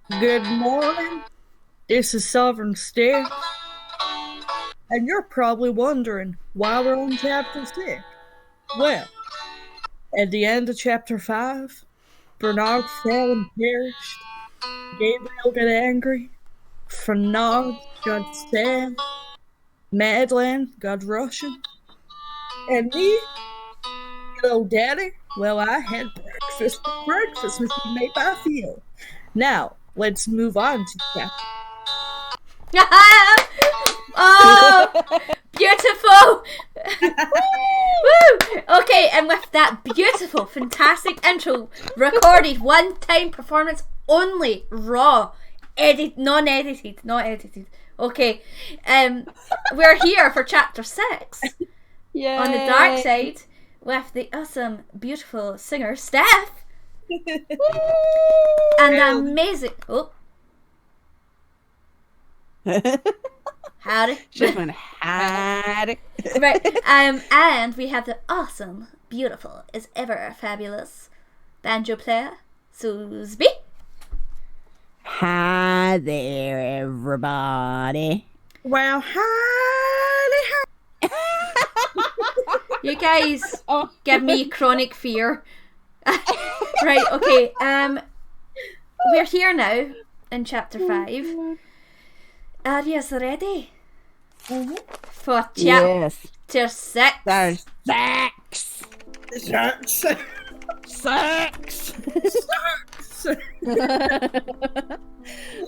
Good morning. This is Sovereign Stare, and you're probably wondering why we're on chapter 6. Well, at the end of chapter 5, Bernard fell and perished. Gabriel got angry. Fernand got sad. Madeline got Russian. And me, little daddy, well, I had breakfast. Breakfast was made by Theo. Now, let's move on to chapter. Oh, beautiful! Woo! Okay, and with that beautiful, fantastic intro, recorded one-time performance only, raw, non-edited, not edited. Okay, we're here for chapter 6 Yay. on the dark side with the awesome, beautiful singer Steph and the amazing. Oh. Howdy. Just went howdy. Right. And we have the awesome, beautiful, as ever fabulous banjo player, Susby. Hi there, everybody. Well, hi. You guys give me chronic fear. Right, okay. We're here now in chapter 5. Are you ready? For chapter 6. There's sex. Sex.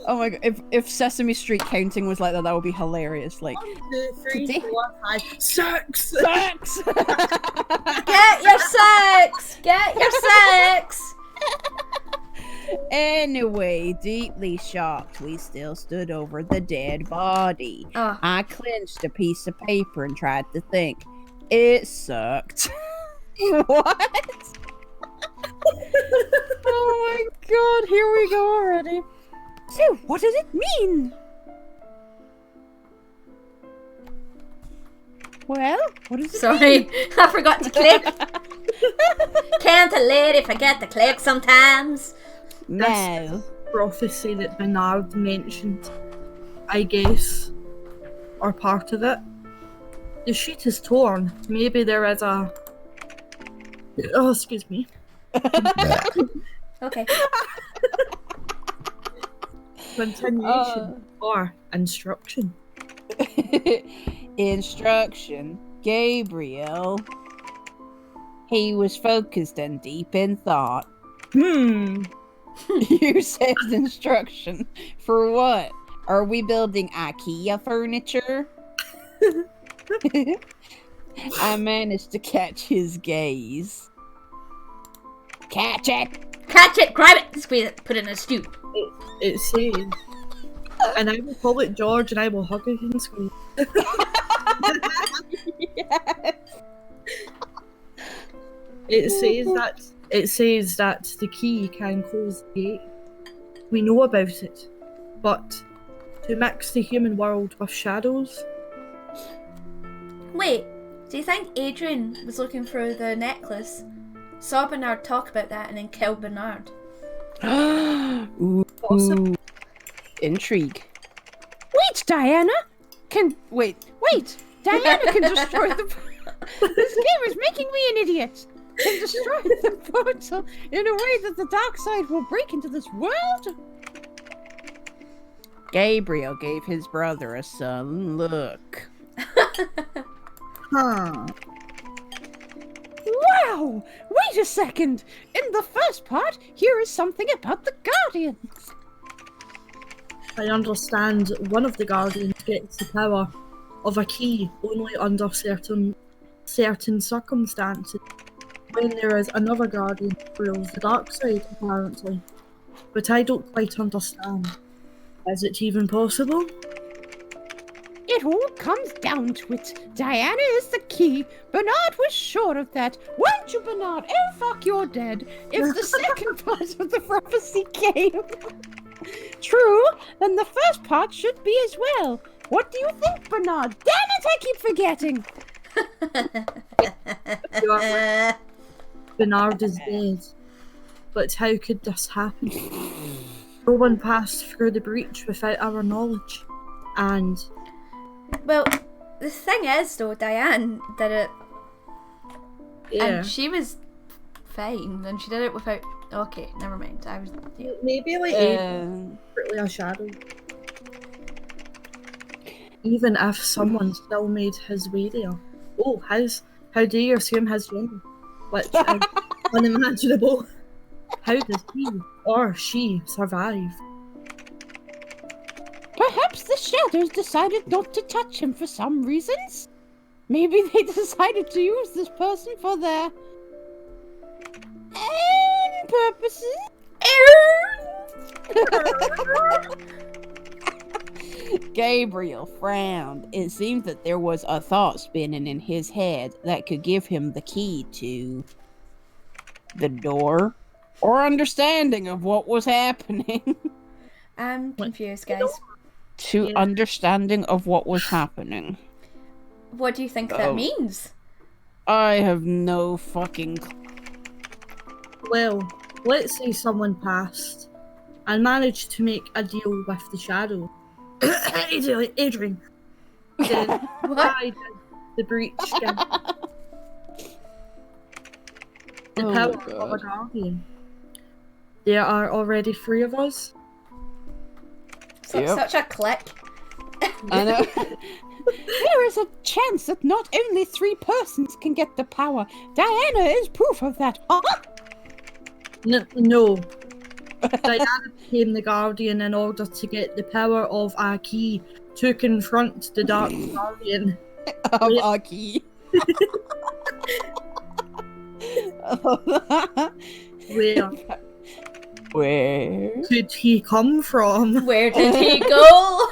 Oh my god! If Sesame Street counting was like that would be hilarious. Like 1, 2, 3, Today- 4, 5, 6. sex. Get your sex! Get your sex! Anyway, deeply shocked, we still stood over the dead body. Oh. I clenched a piece of paper and tried to think. It sucked. What? Oh my god, here we go already. So, what does it mean? Well, what does it mean? Sorry, I forgot to click. Can't a lady forget to click sometimes? No. Prophecy that Bernard mentioned, I guess, or part of it. The sheet is torn. Maybe there is a. Oh, excuse me. Okay. Continuation or instruction. Instruction. Gabriel. He was focused and deep in thought. You said instruction. For what? Are we building IKEA furniture? I managed to catch his gaze. Catch it! Catch it, grab it, squeeze it, put it in a stew. It says, and I will call it George, and I will hug it and squeeze. Yes. It says that the key can close the gate. We know about it, but to mix the human world with shadows. Wait, do you think Adrian was looking for the necklace, saw Bernard talk about that, and then killed Bernard? Ooh. Possible. Intrigue. Wait, Diana! Wait. Diana can destroy the... This game is making me an idiot! Can destroy the portal in a way that the dark side will break into this world? Gabriel gave his brother a sullen look. Huh. Wow! Wait a second! In the first part, here is something about the Guardians. I understand one of the Guardians gets the power of a key only under certain circumstances. When there is another Guardian who rules the dark side, apparently. But I don't quite understand. Is it even possible? It all comes down to it. Diana is the key. Bernard was sure of that. Weren't you, Bernard? Oh, fuck, you're dead. If the second part of the prophecy came. True, then the first part should be as well. What do you think, Bernard? Damn it, I keep forgetting. You are right. Bernard is dead. But how could this happen? No one passed through the breach without our knowledge. And Well, the thing is, though, Diane did it, yeah, and she was fine, and she did it without. Okay, never mind. I was. Yeah. maybe like secretly a shadow. Even if someone still made his way there. Oh, how do you assume his gender? Which is unimaginable. How does he or she survive? Perhaps the shadows decided not to touch him for some reasons. Maybe they decided to use this person for their own purposes. Gabriel frowned. It seemed that there was a thought spinning in his head that could give him the key to the door or understanding of what was happening. I'm confused, guys. To understanding of what was happening. What do you think that means? I have no fucking clue. Well, let's say someone passed and managed to make a deal with the shadow. Adrian. Then What? died in the breach. Yeah. The Oh power my of a God. guardian. There are already 3 of us. Yep. Such a click. I know. There is a chance that not only 3 persons can get the power. Diana is proof of that. No. Diana became the guardian in order to get the power of our key to confront the Dark Guardian. Of Aki. Where Where? could he come from? Where did he go?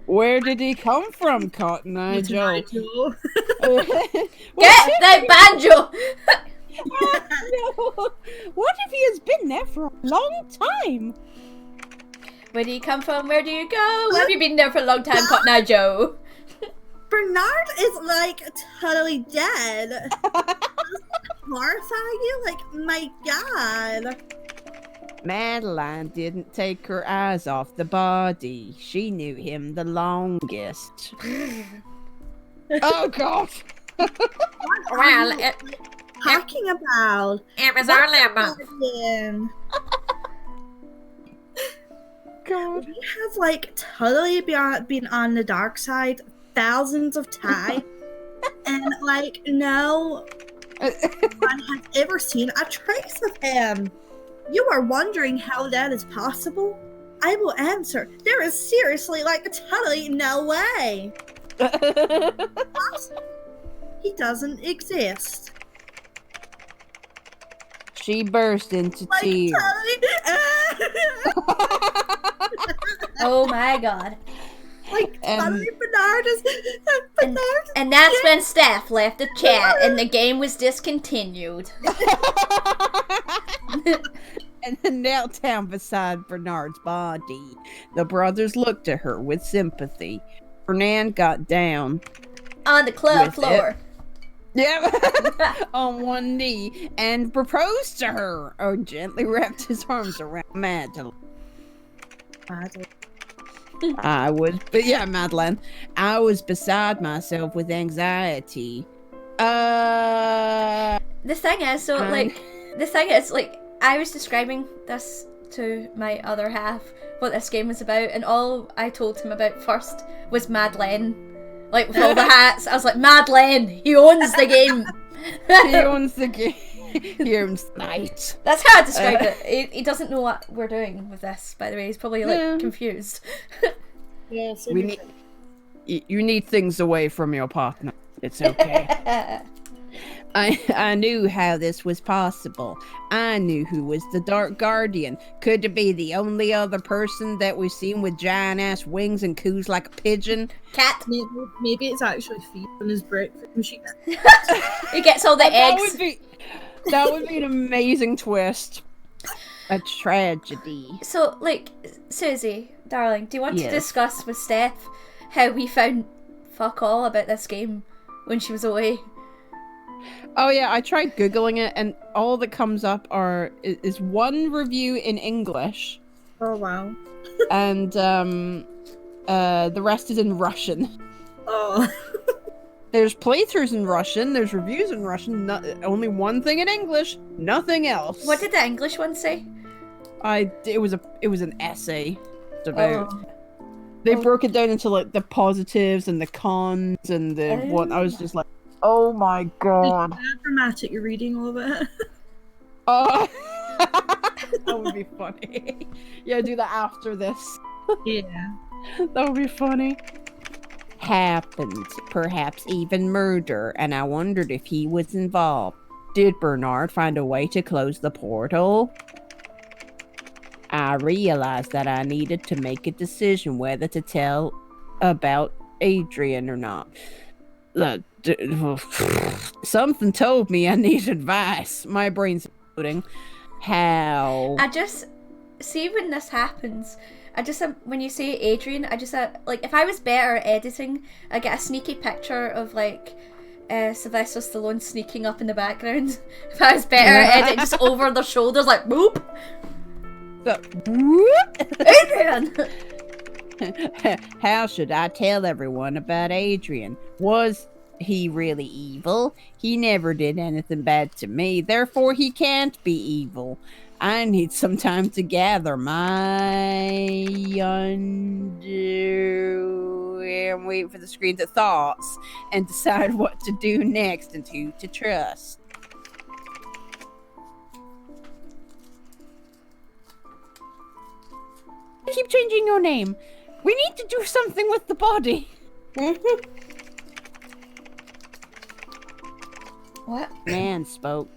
Where did he come from, Cotton Eye Joe? Nigel. Get the banjo! No. What if he has been there for a long time? Where do you come from? Where do you go? Have you been there for a long time, Cotton Eye Joe? Bernard is like totally dead. Horrifying you? Like, my god. Madeline didn't take her eyes off the body. She knew him the longest. Oh God! Well, Talking about it was our lemon. Guardian. God. We have like totally been on the dark side thousands of times, and like no one has ever seen a trace of him. You are wondering how that is possible? I will answer. There is seriously like totally no way. He doesn't exist. She burst into Like tears. totally. Oh my god. Like And- totally Bernard is Bernard. And that's when Steph left the chat and the game was discontinued. And then knelt down beside Bernard's body. The brothers looked at her with sympathy. Fernand got down. On the club With floor. On one knee and proposed to her. Oh, gently wrapped his arms around Madeline. Madeline. I was beside myself with anxiety. The thing is, Um, I was describing this to my other half, what this game was about, and all I told him about first was Madeleine. Like, with all the hats, I was like, Madeleine, he owns the game. He owns the game. He owns the night. That's how I described it. He doesn't know what we're doing with this, by the way. He's probably, like, Yeah. confused. Yes, We need. You need things away from your partner. It's okay. I knew how this was possible. I knew who was the Dark Guardian. Could it be the only other person that we've seen with giant ass wings and coos like a pigeon? Cat. Maybe it's actually feet on his breakfast machine. He gets all the That eggs. would be an amazing twist. A tragedy. So, like, Susie, darling, do you want to Yes. discuss with Steph how we found fuck all about this game when she was away? Oh yeah, I tried googling it, and all that comes up is one review in English Oh wow. And the rest is in Russian. Oh. There's playthroughs in Russian, there's reviews in Russian, only one thing in English, nothing else. What did the English one say? It was an essay about. Oh. They broke it down into like the positives and the cons and the what. I was just like, oh my god. Is that dramatic? You're reading all of it. Oh, that would be funny. Yeah, do that after this. Yeah. That would be funny. Happened, perhaps even murder, and I wondered if he was involved. Did Bernard find a way to close the portal? I realized that I needed to make a decision whether to tell about Adrian or not. Something told me I need advice. My brain's exploding. How? I just see when this happens. When you say Adrian, like if I was better at editing, I get a sneaky picture of like Sylvester Stallone sneaking up in the background. If I was better at editing, just over their shoulders, like boop. Adrian. How should I tell everyone about Adrian? Was he really evil? He never did anything bad to me, therefore he can't be evil. I need some time to gather my and wait for the screen to thoughts and decide what to do next and who to trust. Keep changing your name. We need to do something with the body. What? Man spoke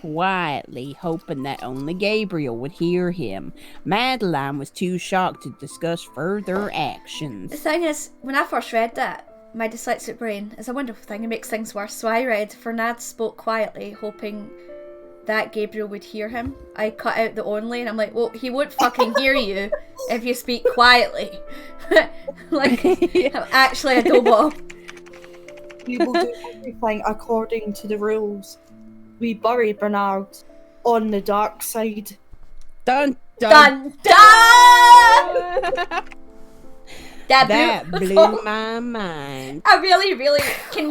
quietly, hoping that only Gabriel would hear him. Madeline was too shocked to discuss further actions. The thing is, when I first read that, my dyslexic brain is a wonderful thing. It makes things worse. So I read, Fernand spoke quietly, hoping that Gabriel would hear him. I cut out the only, and I'm like, well, he won't fucking hear you if you speak quietly. Like, I'm actually a double. We will do everything according to the rules. We bury Bernard on the dark side. Dun Dun dun! That blew my mind. I really can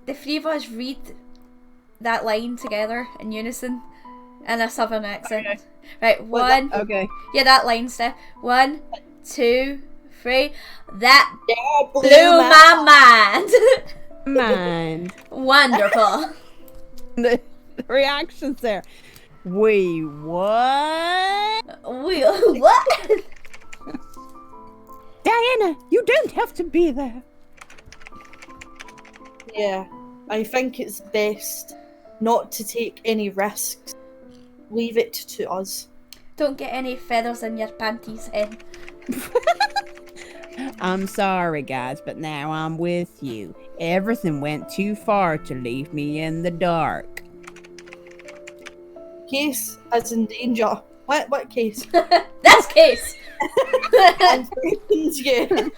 the three of us read that line together in unison in a southern accent? Okay. Right, one. Okay. Yeah, that line, Steph. 1, 2, 3. That Yeah, blew my mind. Mind. Wonderful. The reactions there. Wait, what? What? Diana, you don't have to be there. Yeah, I think it's best not to take any risks. Leave it to us. Don't get any feathers in your panties, Hen. I'm sorry, guys, but now I'm with you. Everything went too far to leave me in the dark. Case as in danger. What case? That's Case. Yeah.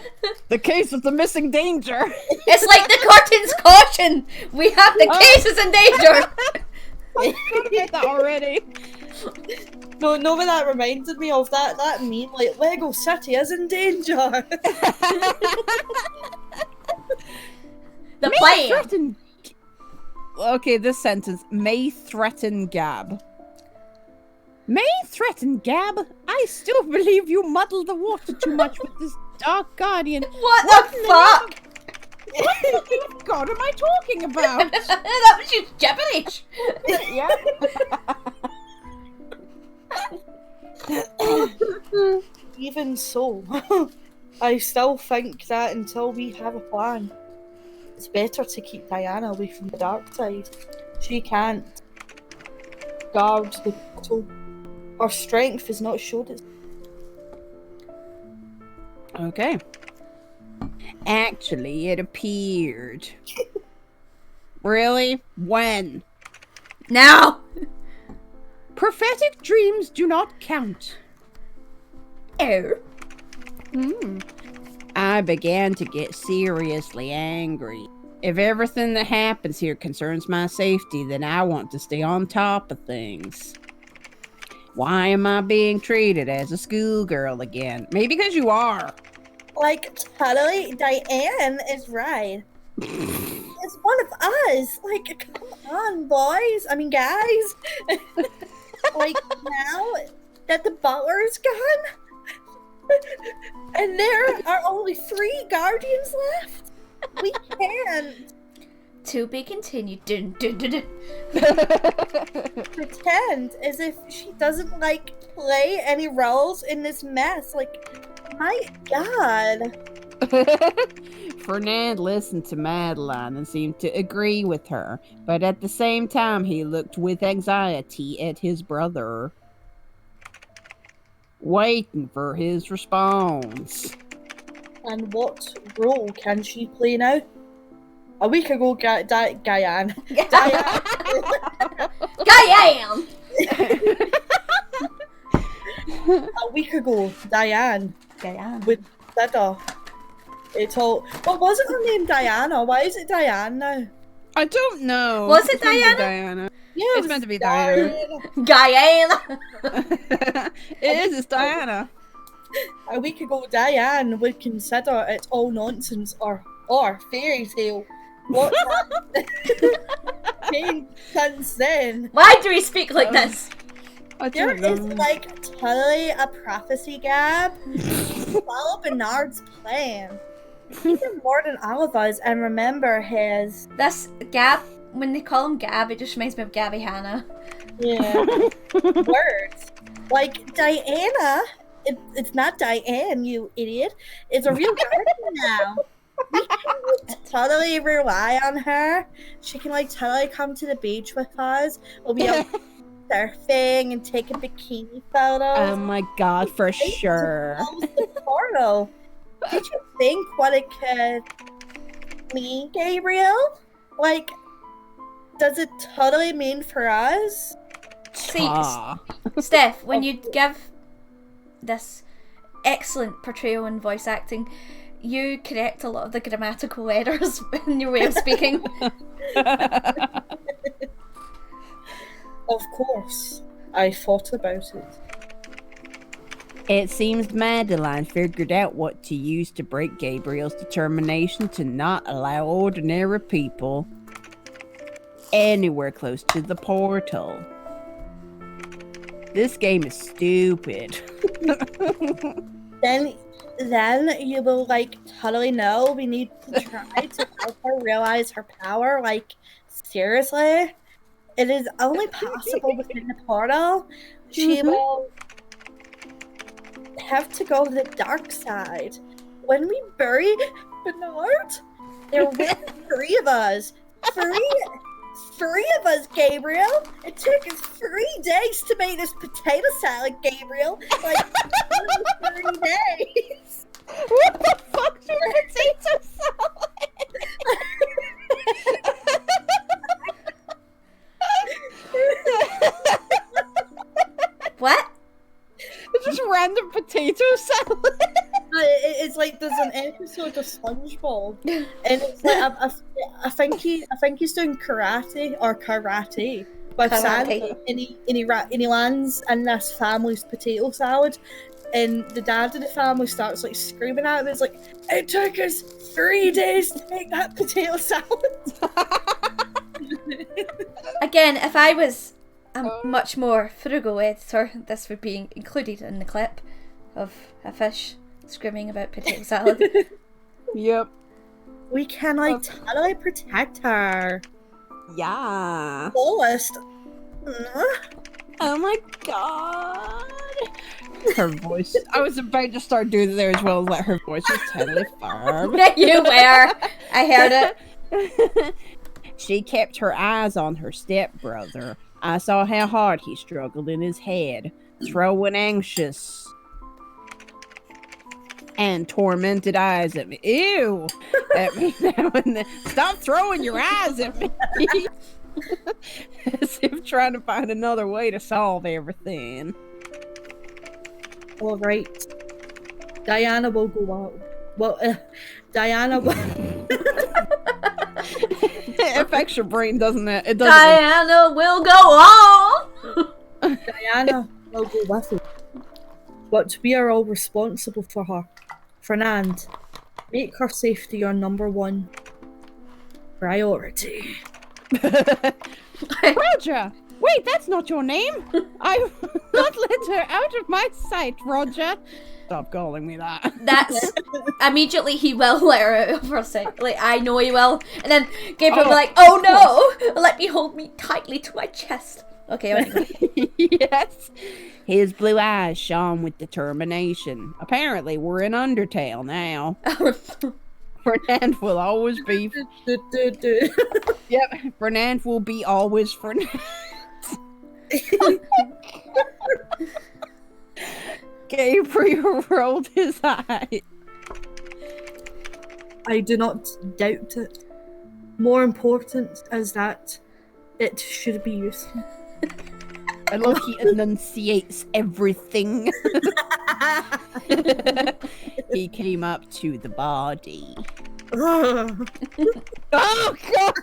The case of the missing danger. It's like the curtain's caution. We have the cases in danger. I get that already. No, but that reminded me of that meme, like, Lego City is in danger. The May plan. threaten... Okay, this sentence. May threaten Gab. May threaten Gab? I still believe you muddle the water too much with this Dark Guardian. What the fuck? What God am I talking about? That was just gibberish. Yeah. Even so, I still think that until we have a plan, it's better to keep Diana away from the dark side. She can't guard the portal. Her strength is not showed it. Okay. Actually, it appeared. Really? When? Now. Prophetic dreams do not count. Oh. I began to get seriously angry. If everything that happens here concerns my safety, then I want to stay on top of things. Why am I being treated as a schoolgirl again? Maybe because you are. Like, totally, Diane is right. It's one of us. Like, come on, boys. I mean, guys. Like, now that the butler's gone, and there are only 3 guardians left, we can't To be continued. Dun, dun, dun, dun. pretend as if she doesn't, like, play any roles in this mess. Like, my God. Fernand listened to Madeline and seemed to agree with her, but at the same time he looked with anxiety at his brother, waiting for his response. And what role can she play now? A week ago, Diane. Diane! A week ago, Diane Diane. with Zeta. It's all. What wasn't her name Diana? Why is it Diane now? I don't know. Was it It's meant to be Diana? Diana. Yeah, It's meant to be Diana. Diane! It is, it's Diana. A week ago, Diane would consider it all nonsense or fairy tale. What changed since then? Why do we speak like this? I There don't is know. like totally a prophecy, Gab. Follow Bernard's plan. Even more than all of us, and remember his. This Gab, when they call him Gab, it just reminds me of Gabby Hanna. Yeah. Words. Like Diana. It's not Diane, you idiot. It's a real guardian now. We can like, totally rely on her. She can like totally come to the beach with us. We'll be out surfing and taking bikini photos. Oh my god, for sure. Close the portal. Did you think what it could mean, Gabriel? Like, does it totally mean for us? See, Ah. Steph, when you give this excellent portrayal and voice acting, you correct a lot of the grammatical errors in your way of speaking. Of course. I thought about it. It seems Madeline figured out what to use to break Gabriel's determination to not allow ordinary people anywhere close to the portal. This game is stupid. Then you will like totally know we need to try to help her realize her power. Like, seriously? It is only possible within the portal. She will have to go to the dark side. When we bury Bernard, there will be 3 of us. 3 of us, Gabriel. It took us 3 days to make this potato salad, Gabriel. Like, 3 days. What the fuck's your potato salad? What? It's just random potato salad. It's like there's an episode of SpongeBob, and it's like I think he's doing karate, with Karate. Santa, and he lands in this family's potato salad, and the dad of the family starts like screaming at him. It's like, it took us 3 days to make that potato salad. Again, if I was a much more frugal editor, this would be included in the clip of a fish screaming about potato salad. Yep. We can like totally protect her. Yeah. Fullest. Oh my god. Her voice. I was about to start doing it there as well. Let her voice was totally firm. You were. I heard it. She kept her eyes on her stepbrother. I saw how hard he struggled in his head, throwing anxious and tormented eyes at me. Ew! At me now and then. Stop throwing your eyes at me! As if trying to find another way to solve everything. All right. Diana will go out. Well, Diana will. It affects your brain, doesn't it? It doesn't. Diana will go on. Diana will go with us. But we are all responsible for her. Fernand, make her safety your number one priority. Roger! Wait, that's not your name! I will not let her out of my sight, Roger! Stop calling me that. That's immediately he will let her out of her sight. Like, I know he will. And then Gabriel will be like, oh no! Let me hold me tightly to my chest. Okay, anyway. Yes. His blue eyes shone with determination. Apparently, we're in Undertale now. Fernand will always be... Yep, Fernand will be always Fernand. Gabriel rolled his eyes. I do not doubt it. More important is that it should be useful. I love he enunciates everything. He came up to the body. Oh god!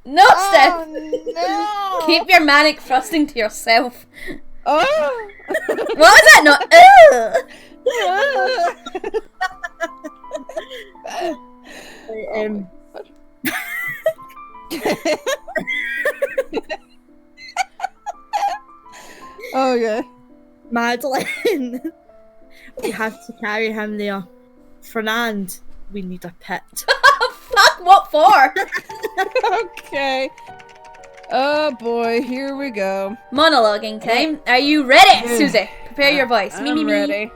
No, Steph! No! Keep your manic thrusting to yourself. Oh! What was that? No. Oh yeah. Madeline, we have to carry him there. Fernand, we need a pit. Fuck, what for? Okay. Oh boy, here we go. Monologuing time. Are you ready, Susie? Prepare your voice. I'm ready.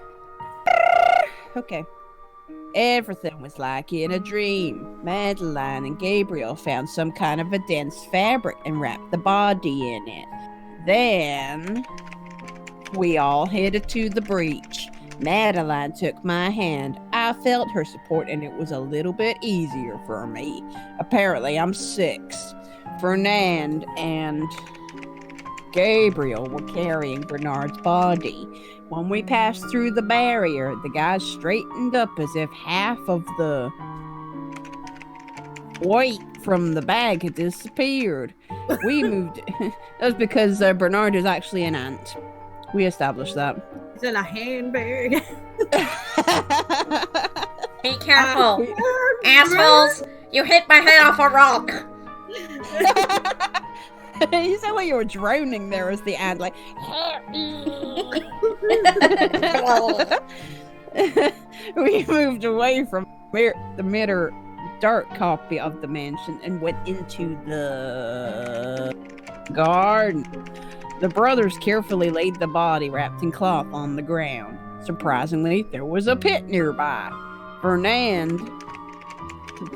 Okay. Everything was like in a dream. Madeline and Gabriel found some kind of a dense fabric and wrapped the body in it. Then we all headed to the breach. Madeline took my hand. I felt her support and it was a little bit easier for me. Apparently I'm 6. Fernand and Gabriel were carrying Bernard's body. When we passed through the barrier, the guys straightened up as if half of the weight from the bag had disappeared. We moved. That's because Bernard is actually an ant. We established that. It's in a handbag. Be careful, assholes! You hit my head off a rock. You sound like you were drowning there as the ant, like. We moved away from the mirror dark copy of the mansion and went into the garden. The brothers carefully laid the body wrapped in cloth on the ground. Surprisingly, there was a pit nearby. Fernand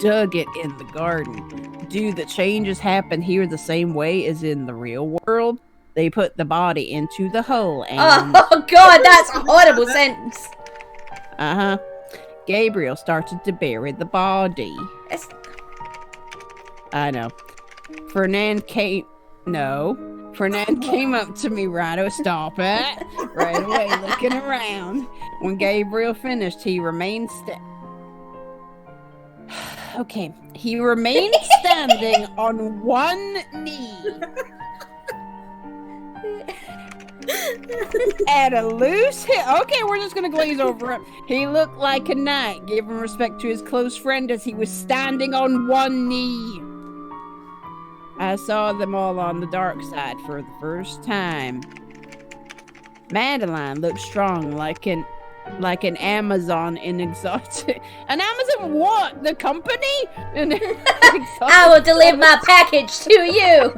dug it in the garden. Do the changes happen here the same way as in the real world? They put the body into the hole and... Oh god, that's a horrible sentence. Uh-huh. Gabriel started to bury the body. I know. Fernand came up to me stop it. Right away, looking around. When Gabriel finished, he remained he remained standing on one knee. At a loose hip. Okay, we're just gonna glaze over it. He looked like a knight, giving respect to his close friend as he was standing on one knee. I saw them all on the dark side for the first time. Madeline looked strong, like an Amazon in exotic. An Amazon what? The company? I will deliver my package to you.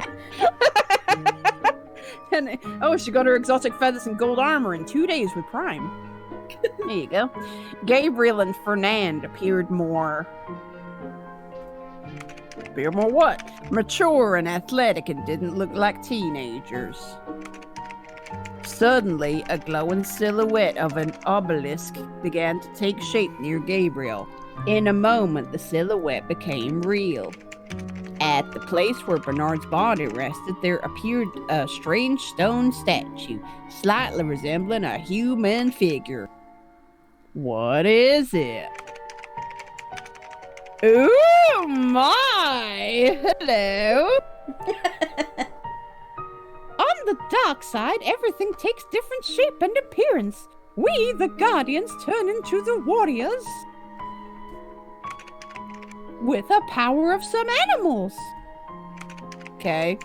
And, she got her exotic feathers and gold armor in 2 days with Prime. There you go. Gabriel and Fernand appeared more what? Mature and athletic and didn't look like teenagers. Suddenly, a glowing silhouette of an obelisk began to take shape near Gabriel. In a moment, the silhouette became real. At the place where Bernard's body rested, there appeared a strange stone statue, slightly resembling a human figure. What is it? Ooh, my! Hello! On the dark side, everything takes different shape and appearance. We, the Guardians, turn into the warriors with the power of some animals. Okay.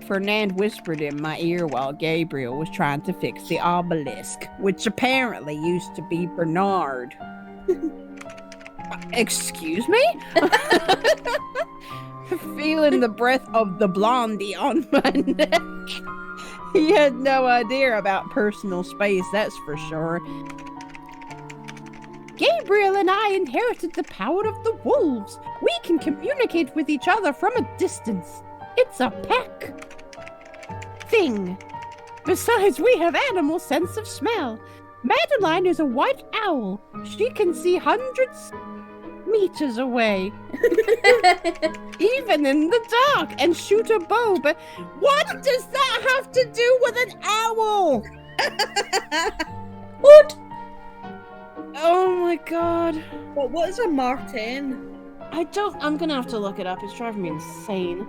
Fernand whispered in my ear while Gabriel was trying to fix the obelisk, which apparently used to be Bernard. Excuse me? Feeling the breath of the blondie on my neck. He had no idea about personal space, that's for sure. Gabriel and I inherited the power of the wolves. We can communicate with each other from a distance. It's a pack thing. Besides, we have animal sense of smell. Madeline is a white owl. She can see hundreds meters away. Even in the dark, and shoot a bow. But what does that have to do with an owl? What? Oh my god. But what is a marten? I'm gonna have to look it up. It's driving me insane.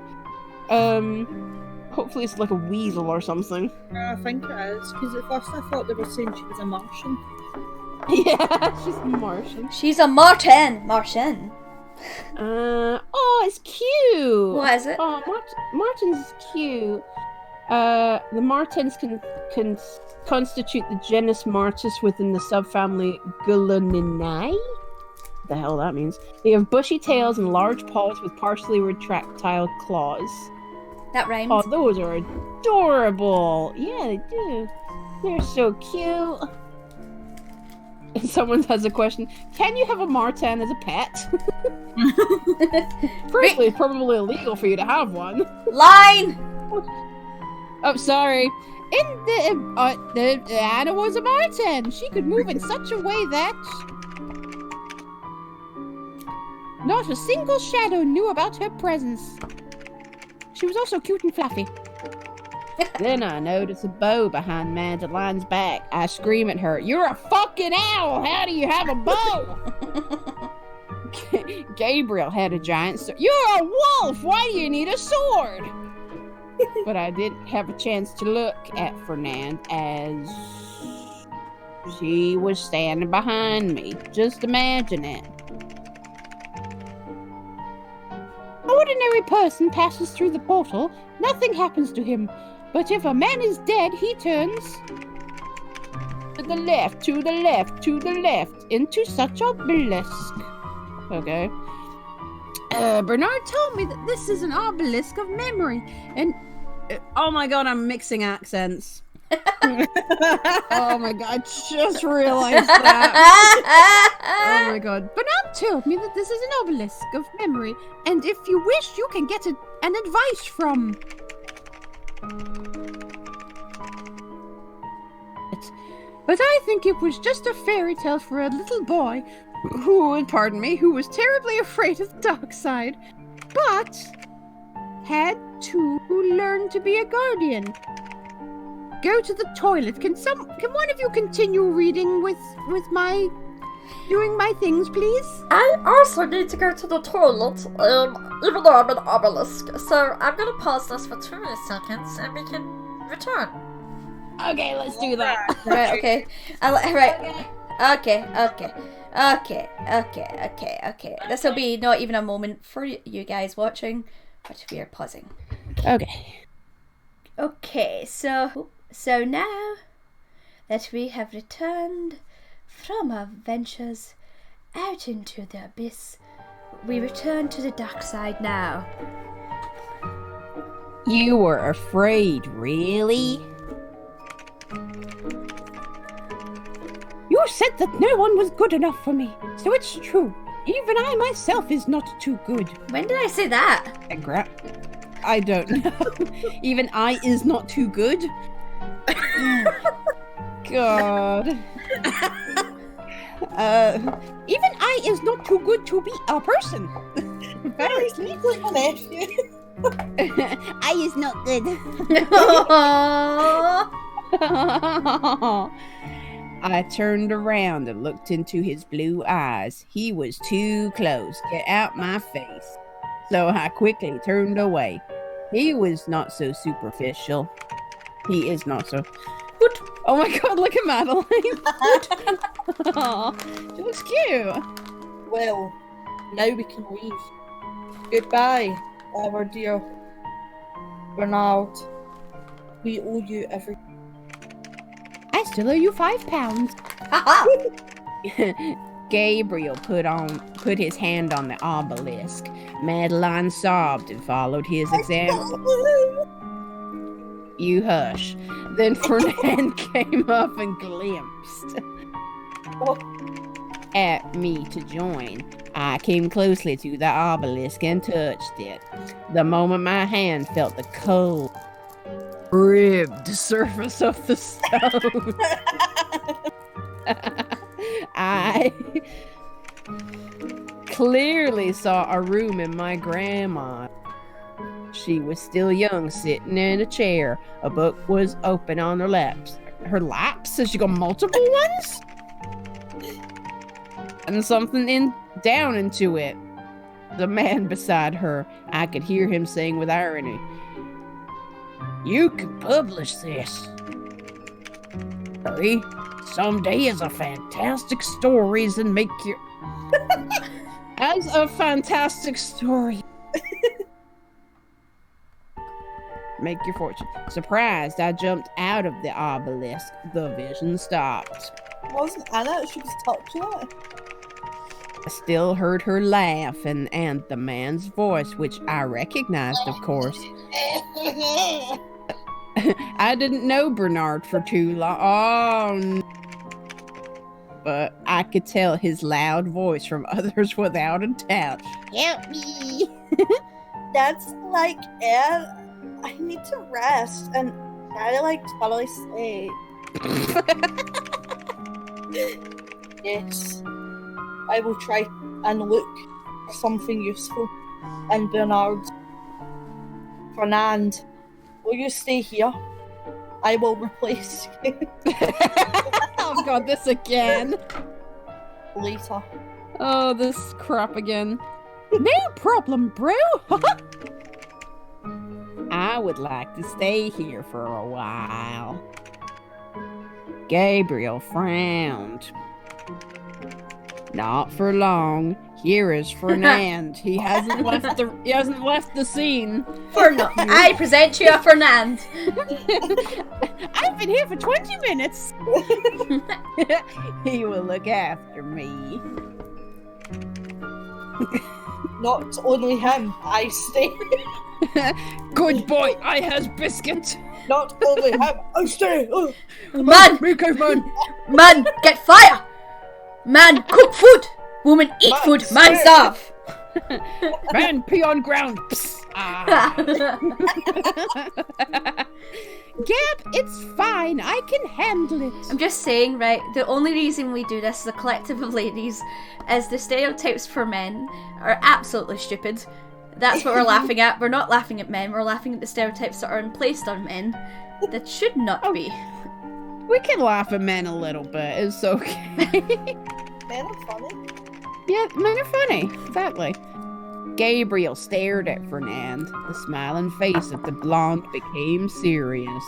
Hopefully it's like a weasel or something. I think it is, because at first I thought they were saying she was a Martian. Yeah, she's Martian. She's a Martin. Martian. Oh, it's cute. What is it? Oh, Martin's cute. The Martens can constitute the genus Martis within the subfamily Gulaninae. The hell that means. They have bushy tails and large paws with partially retractile claws. That rhymes. Oh, those are adorable. Yeah, they do. They're so cute. And someone has a question. Can you have a Marten as a pet? Firstly, it's probably illegal for you to have one. Line! Oh, sorry. The Anna was a Marten. She could move in such a way that not a single shadow knew about her presence. She was also cute and fluffy. Then I noticed a bow behind Madeline's back. I scream at her, "You're a fucking owl! How do you have a bow?" Gabriel had a giant sword. "You're a wolf! Why do you need a sword?" But I didn't have a chance to look at Fernand as she was standing behind me. Just imagine it. An ordinary person passes through the portal, nothing happens to him. But if a man is dead, he turns to the left, to the left, to the left, into such a obelisk. Okay. Bernard told me that this is an obelisk of memory, and oh my god, I'm mixing accents. Oh my god, I just realized that. Oh my god. Bernard told me that this is an obelisk of memory, and if you wish, you can get an advice from it. But I think it was just a fairy tale for a little boy who was terribly afraid of the dark side, but had to learn to be a guardian. Go to the toilet. Can one of you continue reading with my doing my things, please? I also need to go to the toilet, even though I'm an obelisk. So I'm gonna pause this for 2 seconds and we can return. Okay, let's do that. Right, okay. Okay. This will be not even a moment for you guys watching, but we are pausing. Okay. Okay, so now that we have returned from our ventures out into the abyss, we return to the dark side now. You were afraid, really? You said that no one was good enough for me, so it's true. Even I myself is not too good. When did I say that? I don't know. Even I is not too good. God. Even I is not too good to be a person. Very sweet. I is not good. I turned around and looked into his blue eyes. He was too close. Get out my face. So I quickly turned away. He was not so superficial. He is not so. Hoot. Oh my god, look at Madeline. Aw, she looks cute. Well, now we can leave. Goodbye, our dear Bernard. We owe you everything. I still owe you £5. Haha. Gabriel put his hand on the obelisk. Madeline sobbed and followed his example. You hush. Then Fernand came up and glimpsed at me to join. I came closely to the obelisk and touched it. The moment my hand felt the cold, ribbed surface of the stone, I clearly saw a room in my grandma. She was still young, sitting in a chair. A book was open on her laps. Her laps? Has she got multiple ones? And something down into it. The man beside her, I could hear him saying with irony, "You can publish this. Hurry. Someday as a fantastic stories and make your as a fantastic story. Make your fortune." Surprised, I jumped out of the obelisk. The vision stopped. Wasn't Anna? She was touching it. I still heard her laugh and the man's voice, which I recognized, of course. I didn't know Bernard for too long. Oh, no. But I could tell his loud voice from others without a doubt. Help me! That's like it. I need to rest and I like totally sleep. Yes. I will try and look for something useful. And Bernard, Fernand, will you stay here? I will replace you Oh god, this again. later. Oh, this crap again. No problem, bro. I would like to stay here for a while. Gabriel frowned. Not for long. Here is Fernand. He hasn't left the scene. I present you a Fernand. I've been here for 20 minutes. He will look after me. Not only him, I stay. Good boy, I has biscuit. Not only him, I stay. Man, Rico, man. man, get fire. Man, cook food. Woman, eat Man, food. Man, stay. starve. Man, pee on ground. Psst. Ah. Gab, it's fine. I can handle it. I'm just saying, right, the only reason we do this as a collective of ladies is the stereotypes for men are absolutely stupid. That's what we're laughing at. We're not laughing at men, we're laughing at the stereotypes that are placed on men that should not be. We can laugh at men a little bit. It's okay. Men are funny. Yeah, men are funny. Exactly. Gabriel stared at Fernand. The smiling face of the blonde became serious.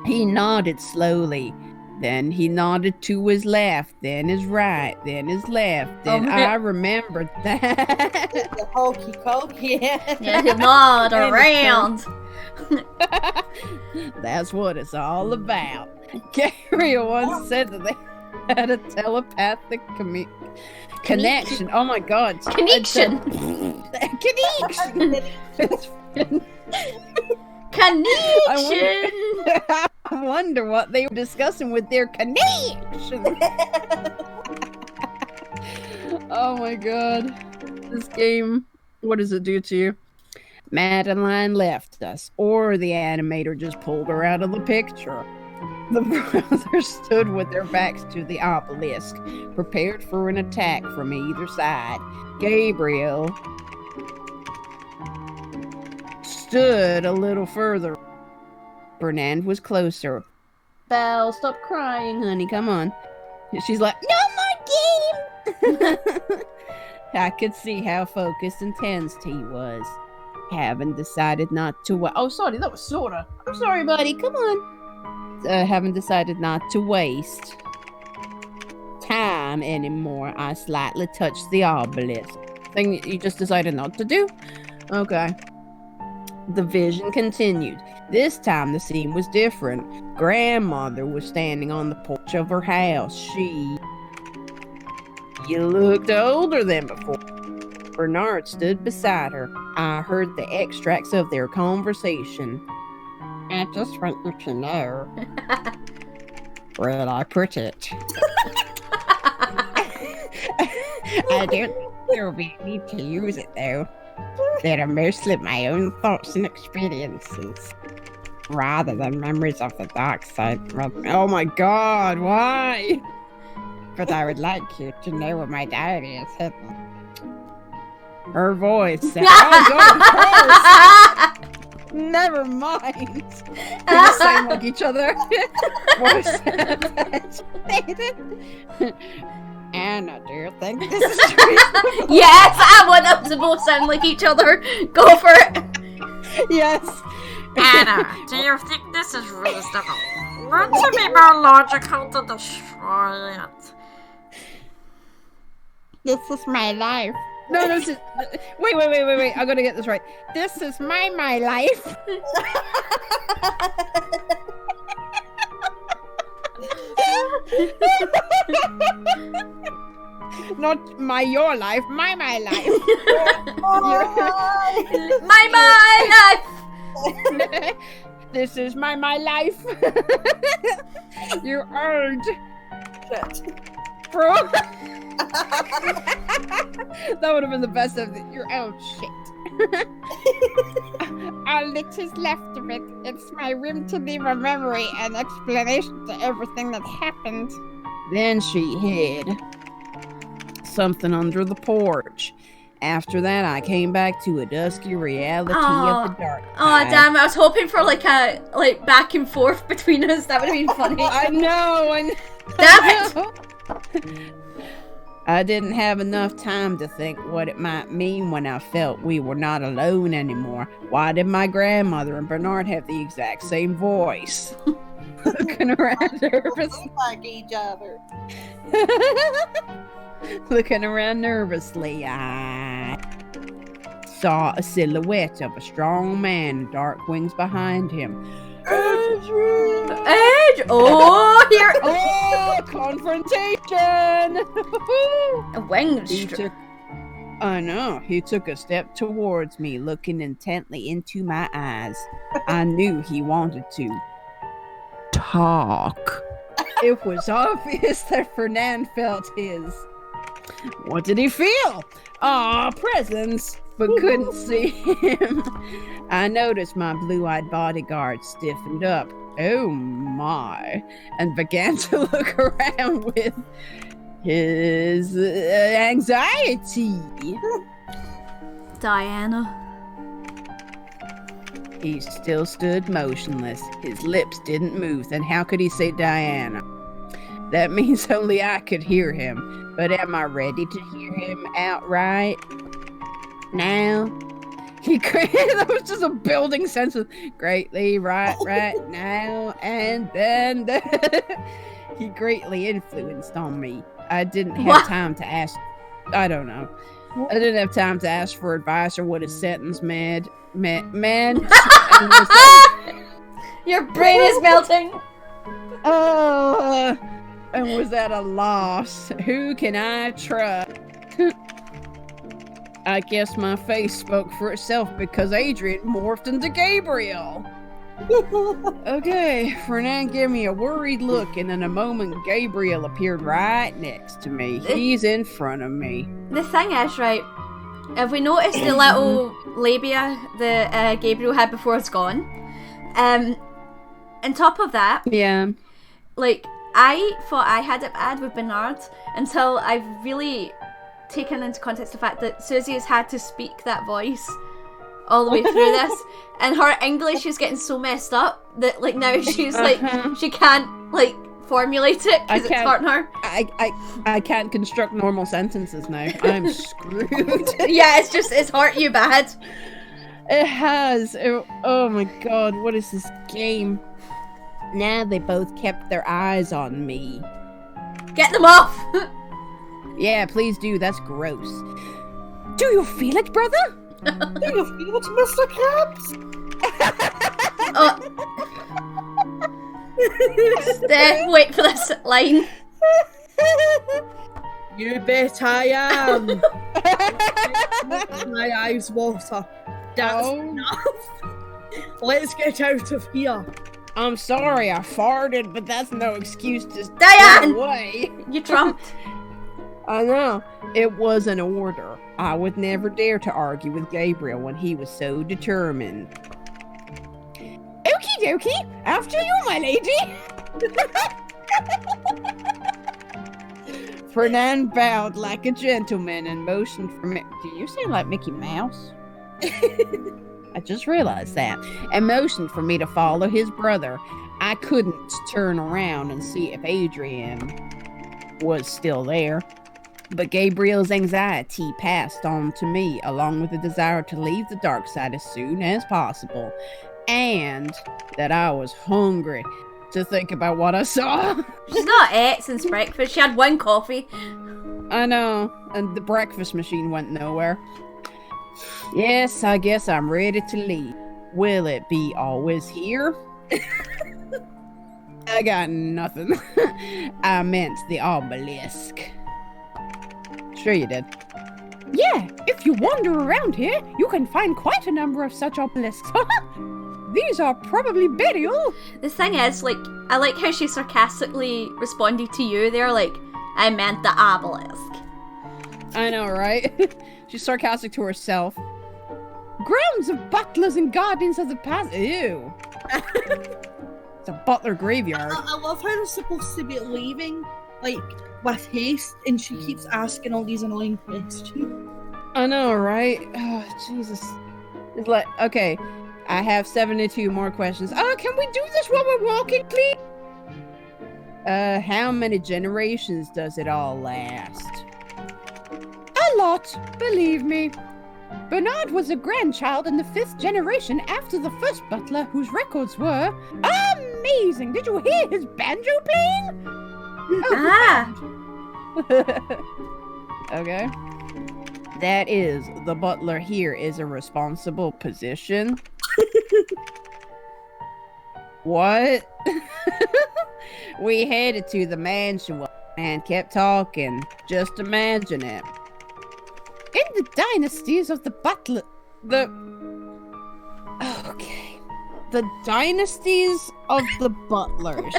He nodded slowly. Then he nodded to his left, then his right, then his left. Then I remembered that. The hokey cokey. Yeah, you nod around. That's what it's all about. Gabriel once said that they had a telepathic connection. Oh my god. Connection. Connection. Connection. I wonder what they were discussing with their connection. Oh my god. This game, what does it do to you? Madeline left us, or the animator just pulled her out of the picture. The brothers stood with their backs to the obelisk, prepared for an attack from either side. Gabriel stood a little further. Fernand was closer. Belle, stop crying, honey. Come on. She's like, no more game! I could see how focused and tensed he was. Having decided not to oh, sorry, that was Sora. I'm sorry, buddy. Come on. Having decided not to waste time anymore, I slightly touched the obelisk. Thing you just decided not to do? Okay. The vision continued. This time the scene was different. Grandmother was standing on the porch of her house. She looked older than before. Bernard stood beside her. I heard the extracts of their conversation. I just want you to know where I put it. I don't think there will be a need to use it, though. They're mostly my own thoughts and experiences, rather than memories of the dark side. Oh my god, why? But I would like you to know where my diary is hidden. Her voice said, oh god, of course! Never mind. They sound like each other. Anna, do you think this is true? Yes, I want them to both sound like each other. Go for it. Yes. Anna, do you think this is reasonable? Want to be more logical to destroy it? This is my life. No, wait. I gotta get this right. This is my life. Not your life, my life. My life. This is my life. You earned. Bro. That would have been the best of it. Your own shit. All that is left of it. It's my room to leave a memory and explanation to everything that happened. Then she hid something under the porch. After that, I came back to a dusky reality of the dark side. Oh damn! I was hoping for like a back and forth between us. That would have been funny. I know. Damn it! I didn't have enough time to think what it might mean when I felt we were not alone anymore. Why did my grandmother and Bernard have the exact same voice? Looking around nervously. Like each other. Looking around nervously, I saw a silhouette of a strong man, dark wings behind him. Edge! Oh, here! Oh, confrontation! A winged I know. He took a step towards me, looking intently into my eyes. I knew he wanted to talk. It was obvious that Fernand felt his. What did he feel? Presence, but couldn't see him. I noticed my blue-eyed bodyguard stiffened up. Oh my, and began to look around with his anxiety. Diana. He still stood motionless. His lips didn't move. Then how could he say Diana? That means only I could hear him. But am I ready to hear him outright? Now? That was just a building sense of greatly right now and then. He greatly influenced on me. I didn't have time to ask. I don't know. I didn't have time to ask for advice or what his sentence meant. Your brain is melting. And was at a loss. Who can I trust? I guess my face spoke for itself because Adrian morphed into Gabriel. Okay, Fernand gave me a worried look, and in a moment, Gabriel appeared right next to me. He's in front of me. The thing is, right, have we noticed the little labia that Gabriel had before it's gone? On top of that, yeah, like, I thought I had it bad with Bernard until I've really taken into context the fact that Susie has had to speak that voice all the way through this, and her English is getting so messed up that like now she's like she can't like formulate it because it's hurting her. I can't construct normal sentences now. I'm screwed. Yeah, it's hurt you bad. It has. Oh my god, what is this game? Now they both kept their eyes on me. Get them off! Yeah, please do. That's gross. Do you feel it, brother? Do you feel it, Mr. Krabs? Oh. Steph, wait for this line. You bet I am. My eyes water. That's enough. Let's get out of here. I'm sorry, I farted, but that's no excuse to Diane! stay away. You trumped. I know. It was an order. I would never dare to argue with Gabriel when he was so determined. Okie dokie, after you, my lady. Fernand bowed like a gentleman and motioned for me. Do you sound like Mickey Mouse? I just realized that. And motioned for me to follow his brother. I couldn't turn around and see if Adrian was still there. But Gabriel's anxiety passed on to me, along with the desire to leave the dark side as soon as possible. And that I was hungry to think about what I saw. She's not ate since breakfast. She had one coffee. I know, and the breakfast machine went nowhere. Yes, I guess I'm ready to leave. Will it be always here? I got nothing. I meant the obelisk. Sure you did. Yeah, if you wander around here, you can find quite a number of such obelisks. These are probably burial. The thing is, like, I like how she sarcastically responded to you there, like, I meant the obelisk. I know, right? She's sarcastic to herself. Grounds of butlers and guardians of the past. Ew. It's a butler graveyard. I love how they're supposed to be leaving, like, with haste, and she keeps asking all these annoying questions. I know, right? Oh, Jesus. It's like, okay, I have 72 more questions. Oh, can we do this while we're walking, please? How many generations does it all last? A lot, believe me. Bernard was a grandchild in the 5th generation after the first butler, whose records were amazing. Did you hear his banjo playing? Ah! Okay. That is, the butler here is a responsible position. What? We headed to the mansion while the man kept talking. Just imagine it. In the dynasties of the butler... Okay. The dynasties of the butlers.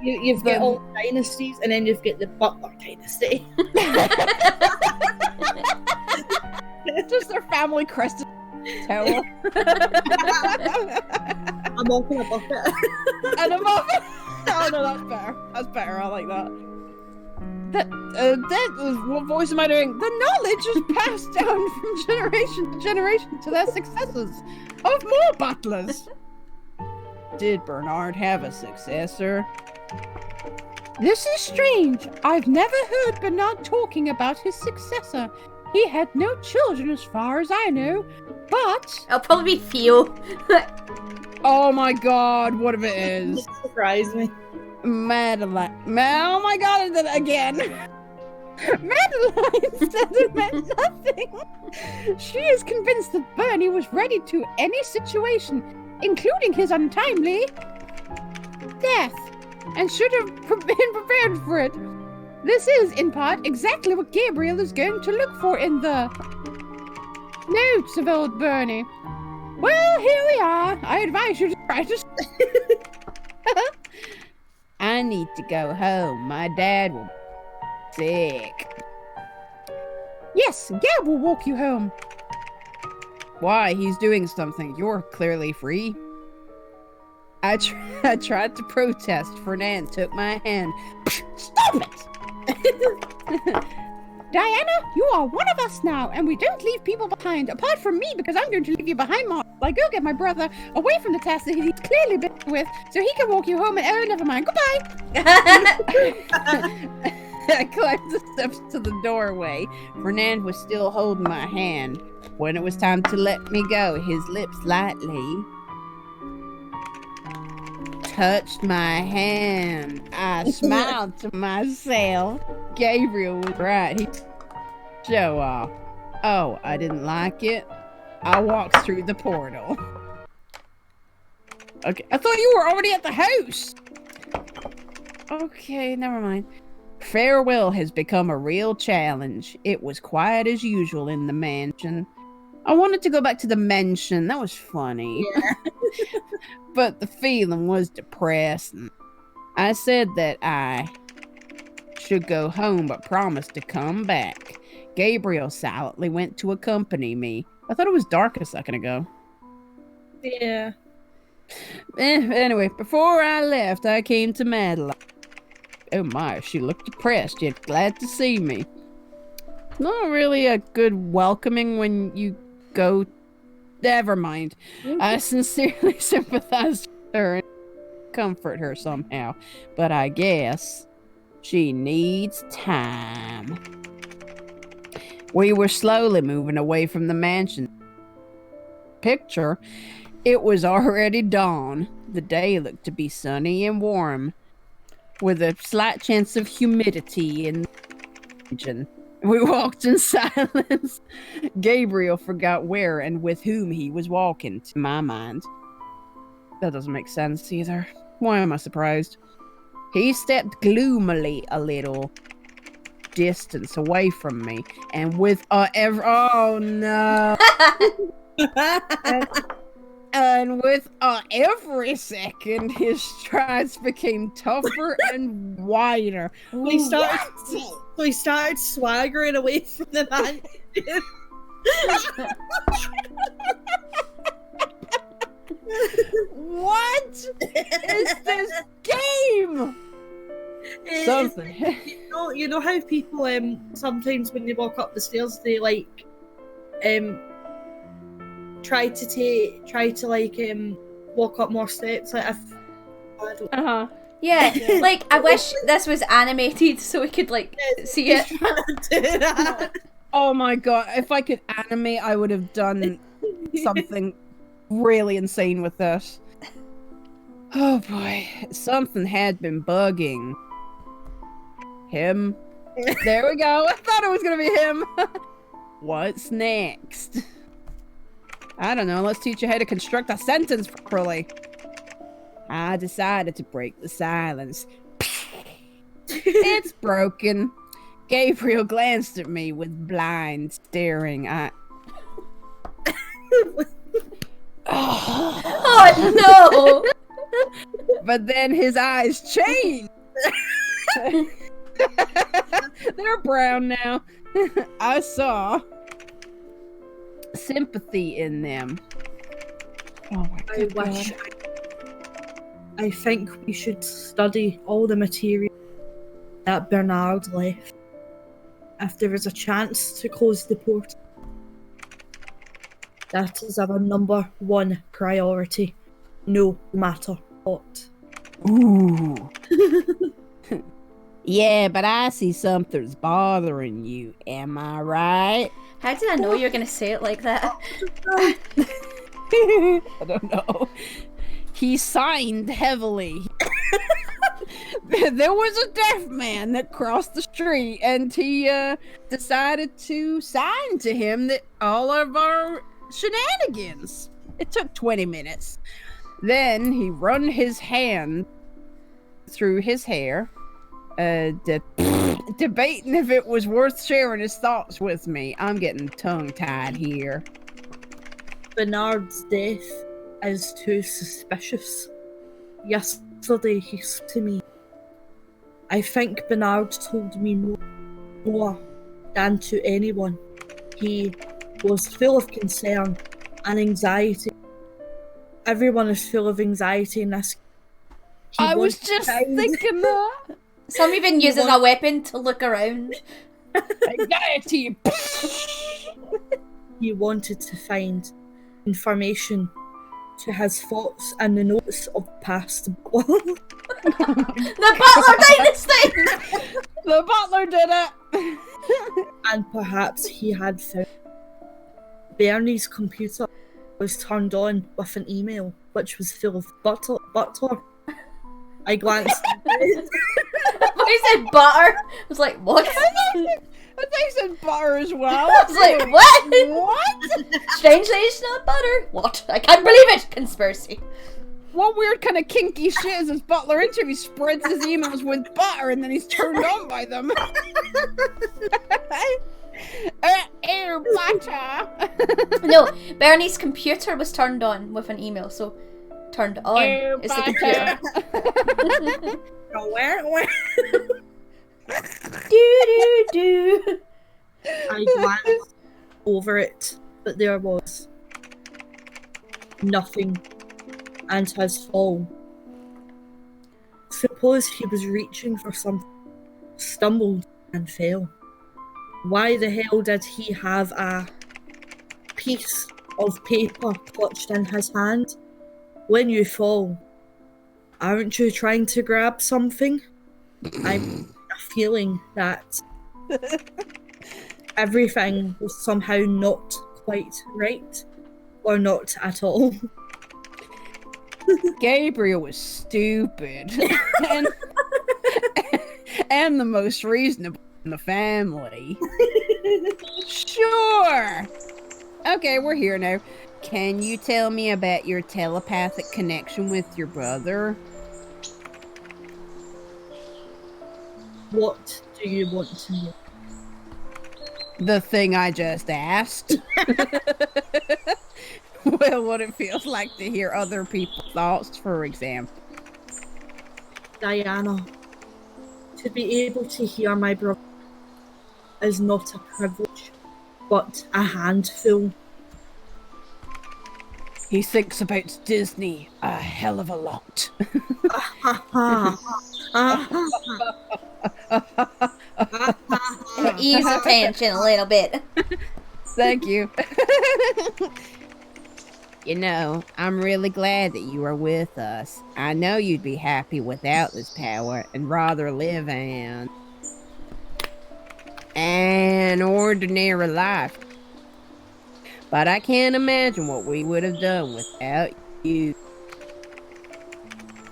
You've got all the dynasties, and then you've got the Butler dynasty. It's just their family crested towel. I'm walking a bucket. And I'm off. Oh no, that's better. That's better. I like that. That was, what voice am I doing? The knowledge is passed down from generation to generation to their successors of more butlers. Did Bernard have a successor? This is strange. I've never heard Bernard talking about his successor. He had no children as far as I know, but... It'll probably be Theo. Oh my god, what if it is? Surprise me. Madeline. Oh my god, I did it again. Madeline said it meant nothing. She is convinced that Bernie was ready to any situation, including his untimely death, and should have been prepared for it. This is, in part, exactly what Gabriel is going to look for in the notes of old Bernie. Well, here we are. I advise you to try to... I need to go home. My dad will be sick. Yes, Gab will walk you home. Why? He's doing something. You're clearly free. I tried to protest. Fernand took my hand. Stop it! Diana, you are one of us now, and we don't leave people behind, apart from me, because I'm going to leave you behind, Mark. Like, go get my brother away from the task that he's clearly been with, so he can walk you home and, oh, never mind, goodbye! I climbed the steps to the doorway. Fernand was still holding my hand. When it was time to let me go, his lips lightly touched my hand. I smiled to myself. Gabriel was right. He show off. Oh, I didn't like it. I walked through the portal. Okay, I thought you were already at the house. Okay, never mind. Farewell has become a real challenge. It was quiet as usual in the mansion. I wanted to go back to the mansion. That was funny. Yeah. But the feeling was depressing. I said that I should go home, but promised to come back. Gabriel silently went to accompany me. I thought it was dark a second ago. Yeah. Anyway, before I left, I came to Madeline. Oh my, she looked depressed, yet glad to see me. Not really a good welcoming when you go. Never mind. I sincerely sympathize with her and comfort her somehow, but I guess she needs time. We were slowly moving away from the mansion. Picture, it was already dawn. The day looked to be sunny and warm, with a slight chance of humidity in the region. We walked in silence. Gabriel forgot where and with whom he was walking, to my mind. That doesn't make sense either. Why am I surprised? He stepped gloomily a little distance away from me, and with oh no. And with every second, his strides became tougher and wider. He started swaggering away from the man. What is this game? Something. You know how people sometimes when they walk up the stairs they like try to walk up more steps. Like I don't Yeah, like I wish this was animated so we could like see it. do that. Oh my god! If I could animate, I would have done something really insane with this. Oh boy, something had been bugging him. There we go. I thought it was gonna be him. What's next? I don't know. Let's teach you how to construct a sentence properly. I decided to break the silence. It's broken. Gabriel glanced at me with blind, staring eye. Oh no! But then his eyes changed. They're brown now. I saw sympathy in them. Oh my god. I think we should study all the material that Bernard left. If there is a chance to close the portal, that is our number one priority, no matter what. Ooh. Yeah, but I see something's bothering you. Am I right? How did I know you were gonna say it like that? I don't know. He signed heavily. There was a deaf man that crossed the street, and he decided to sign to him that all of our shenanigans. It took 20 minutes. Then he run his hand through his hair, debating if it was worth sharing his thoughts with me. I'm getting tongue-tied here. Bernard's death is too suspicious. Yesterday he said to me, I think Bernard told me more than to anyone. He was full of concern and anxiety. Everyone is full of anxiety in this. I was just thinking that. Some even uses a weapon to look around. Anxiety. He wanted to find information to his thoughts and the notes of past. The Butler Dynasty! The butler did it! And perhaps he had found Bernie's computer was turned on with an email which was full of butter. I glanced. When he said butter, I was like, what? I thought you said butter as well. I was like, what? What? Strangely, it's not butter. What? I can't believe it. Conspiracy. What weird kind of kinky shit is this butler into? He spreads his emails with butter and then he's turned on by them. Air butter. No, Bernie's computer was turned on with an email, so turned on is the computer. Where? Do. I glanced over it, but there was nothing, and his fall. Suppose he was reaching for something, stumbled and fell. Why the hell did he have a piece of paper clutched in his hand? When you fall, aren't you trying to grab something? I'm feeling that everything was somehow not quite right, or not at all. Gabriel was stupid. and the most reasonable in the family. Sure. Okay, we're here now. Can you tell me about your telepathic connection with your brother? What do you want to know? The thing I just asked. Well, what it feels like to hear other people's thoughts, for example. Diana, to be able to hear my brother is not a privilege, but a handful. He thinks about Disney a hell of a lot. Ease the tension a little bit. Thank you. You know, I'm really glad that you are with us. I know you'd be happy without this power and rather live an ordinary life. But I can't imagine what we would have done without you.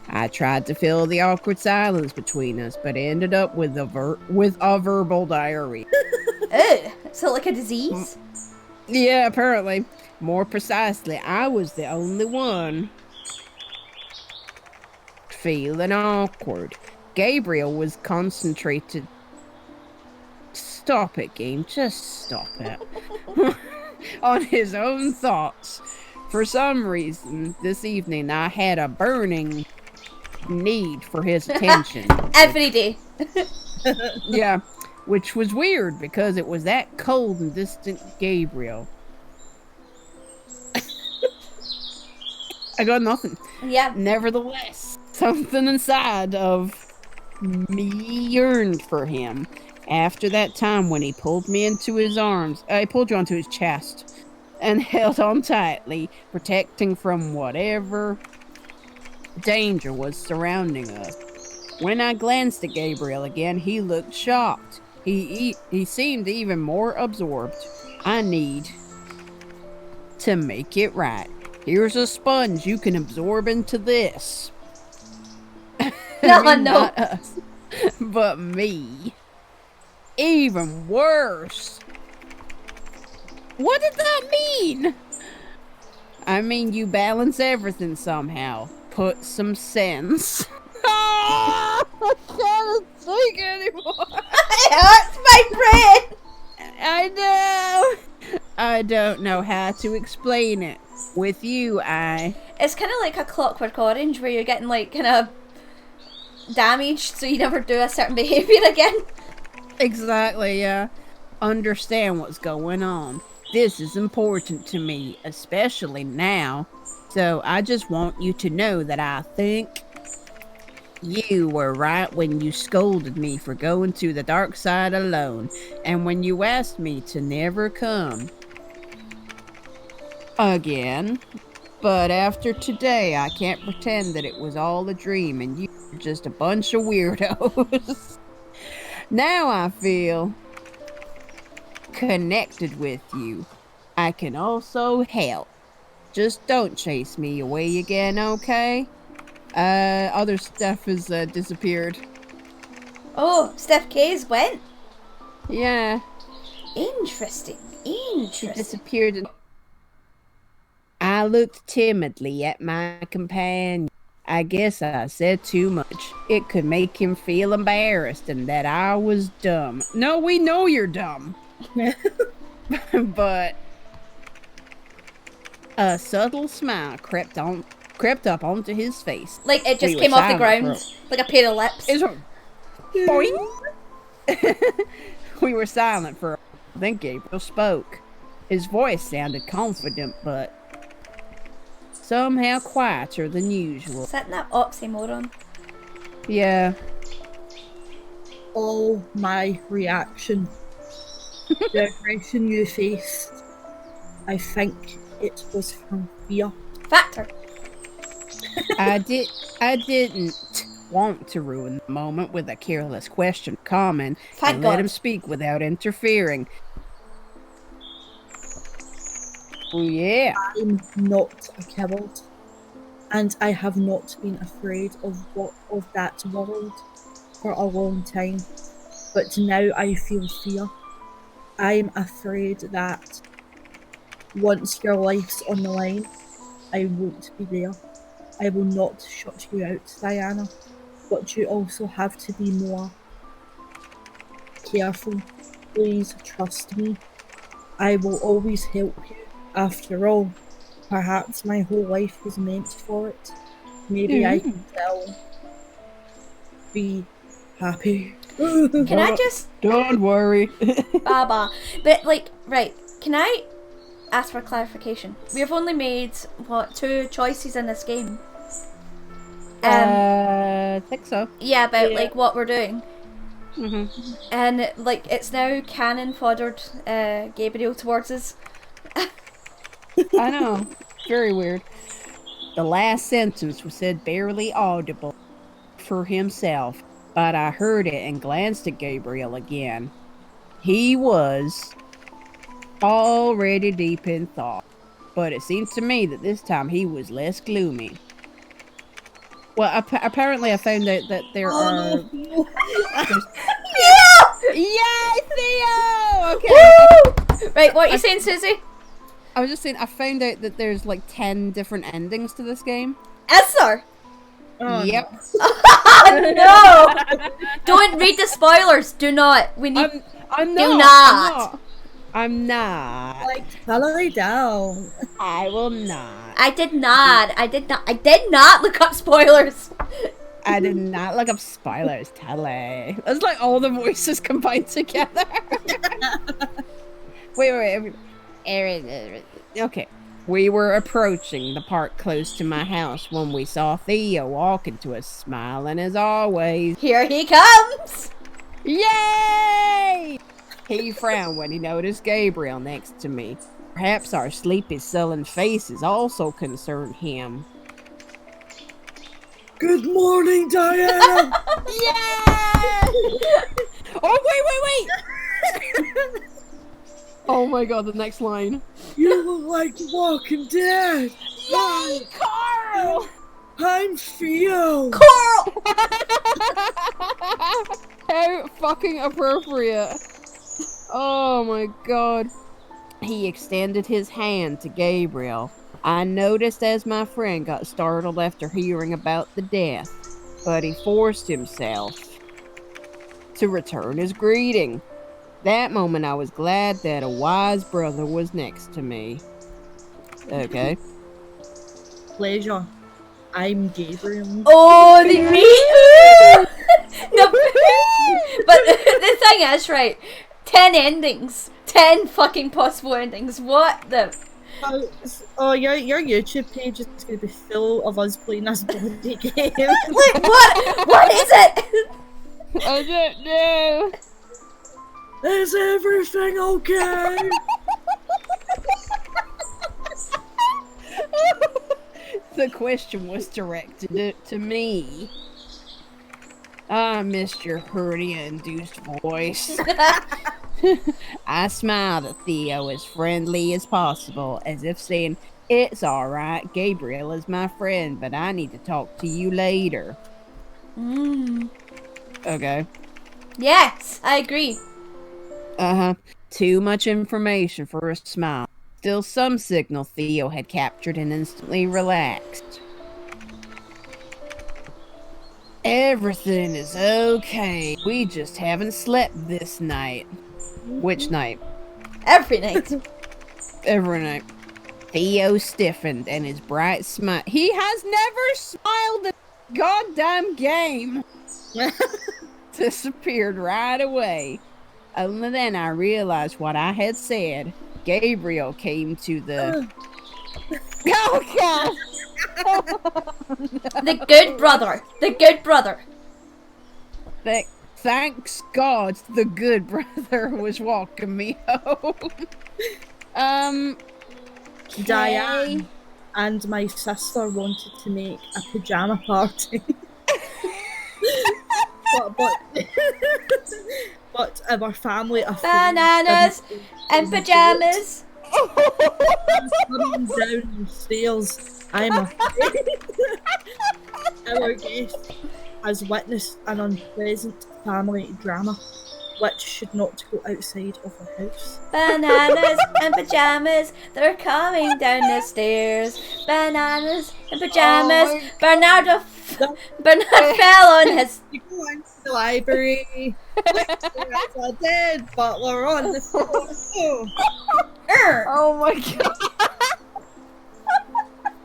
I tried to fill the awkward silence between us, but ended up with a verbal diarrhea. Ugh, so like a disease? Yeah, apparently. More precisely, I was the only one feeling awkward. Gabriel was concentrated. Stop it, game. Just stop it. On his own thoughts. For some reason, this evening I had a burning need for his attention. Every day. Yeah, which was weird because it was that cold and distant Gabriel. I got nothing. Yeah. Nevertheless, something inside of me yearned for him. After that time when he pulled me into his arms, he pulled you onto his chest and held on tightly, protecting from whatever danger was surrounding us. When I glanced at Gabriel again, he looked shocked. He seemed even more absorbed. I need to make it right. Here's a sponge you can absorb into this. No, no. Not us, but me. Even worse. What did that mean? I mean, you balance everything somehow. Put some sense. I can't think anymore. It hurts my brain! I know. I don't know how to explain it. With you, It's kind of like a Clockwork Orange where you're getting like kind of damaged so you never do a certain behavior again. Exactly, yeah. Understand what's going on. This is important to me, especially now. So I just want you to know that I think you were right when you scolded me for going to the dark side alone, and when you asked me to never come again. But after today, I can't pretend that it was all a dream and you were just a bunch of weirdos. Now I feel connected with you. I can also help. Just don't chase me away again, okay? Other stuff has disappeared. Oh, Steph K's went. Yeah, Interesting. she Interesting. disappeared. I looked timidly at my companion. I guess I said too much. It could make him feel embarrassed and that I was dumb. No, we know you're dumb. But a subtle smile crept up onto his face. Like it just We were came off the silent ground, for- like a pair of lips. It's a boing. We were silent for a while. Then Gabriel spoke. His voice sounded confident, but somehow quieter than usual. Is that oxymoron? Yeah. Oh, my reaction. The aggression you faced. I think it was from fear. Factor. I didn't want to ruin the moment with a careless question comment Thank and God. let him speak without interfering. Oh yeah. I'm not a coward. And I have not been afraid of that world for a long time. But now I feel fear. I'm afraid that once your life's on the line, I won't be there. I will not shut you out, Diana. But you also have to be more careful. Please trust me. I will always help you. After all, perhaps my whole life was meant for it. Maybe I can still be happy. Can I just Don't worry. Baba? But like, right? Can I ask for clarification? We've only made what 2 choices in this game. I think so. Yeah, about Yeah. like what we're doing, Hmm. and like it's now cannon foddered Gabriel towards us. I know. Very weird. The last sentence was said barely audible for himself, but I heard it and glanced at Gabriel again. He was already deep in thought, but it seemed to me that this time he was less gloomy. Well, apparently I found out that there are... Yay, Theo! Okay. Right, what are you saying, Susie? I was just saying, I found out that there's like 10 different endings to this game. Is there? Oh, Yep. No! Don't read the spoilers. Do not. We need. I'm Do not. I'm not. Like, follow down. I will not. I did not. I did not look up spoilers. I did not look up spoilers, Tully. That's like all the voices combined together. wait. Okay. We were approaching the park close to my house when we saw Theo walking to us, smiling as always. Here he comes. Yay! He frowned when he noticed Gabriel next to me. Perhaps our sleepy, sullen faces also concerned him. Good morning, Diana. Yeah! Oh, wait! Oh my god, the next line. You look like The Walking Dead. Yay, Carl! I'm Theo. Coral. How fucking appropriate. Oh my god. He extended his hand to Gabriel. I noticed as my friend got startled after hearing about the death, but he forced himself to return his greeting. That moment I was glad that a wise brother was next to me. Okay. Pleasure. I'm Gabriel. Oh, the meat. No, but the thing is, right? 10 endings. 10 fucking possible endings. What the? Oh, your YouTube page is going to be full of us playing this bloody game. Like, what is it? I don't know. Is everything okay? The question was directed to me. I missed your hernia-induced voice. I smiled at Theo as friendly as possible, as if saying, "It's alright, Gabriel is my friend, but I need to talk to you later." Okay. Yes, I agree. Too much information for a smile. Still some signal Theo had captured and instantly relaxed. Everything is okay. We just haven't slept this night. Which night? Every night. Every night. Theo stiffened and his bright smile. He has never smiled in a goddamn game. Disappeared right away. Only then I realized what I had said. Gabriel came to the... Oh, God! The good brother. The good brother. Thanks God the good brother was walking me home. Diane and my sister wanted to make a pajama party. but our family are Bananas and pajamas. coming down the stairs. I'm afraid our guest has witnessed an unpleasant family drama, which should not go outside of the house. Bananas and pajamas, they're coming down the stairs. Bananas and pajamas. Bernard fell on his. You go into the library. There's a dead butler on the floor. Oh my God.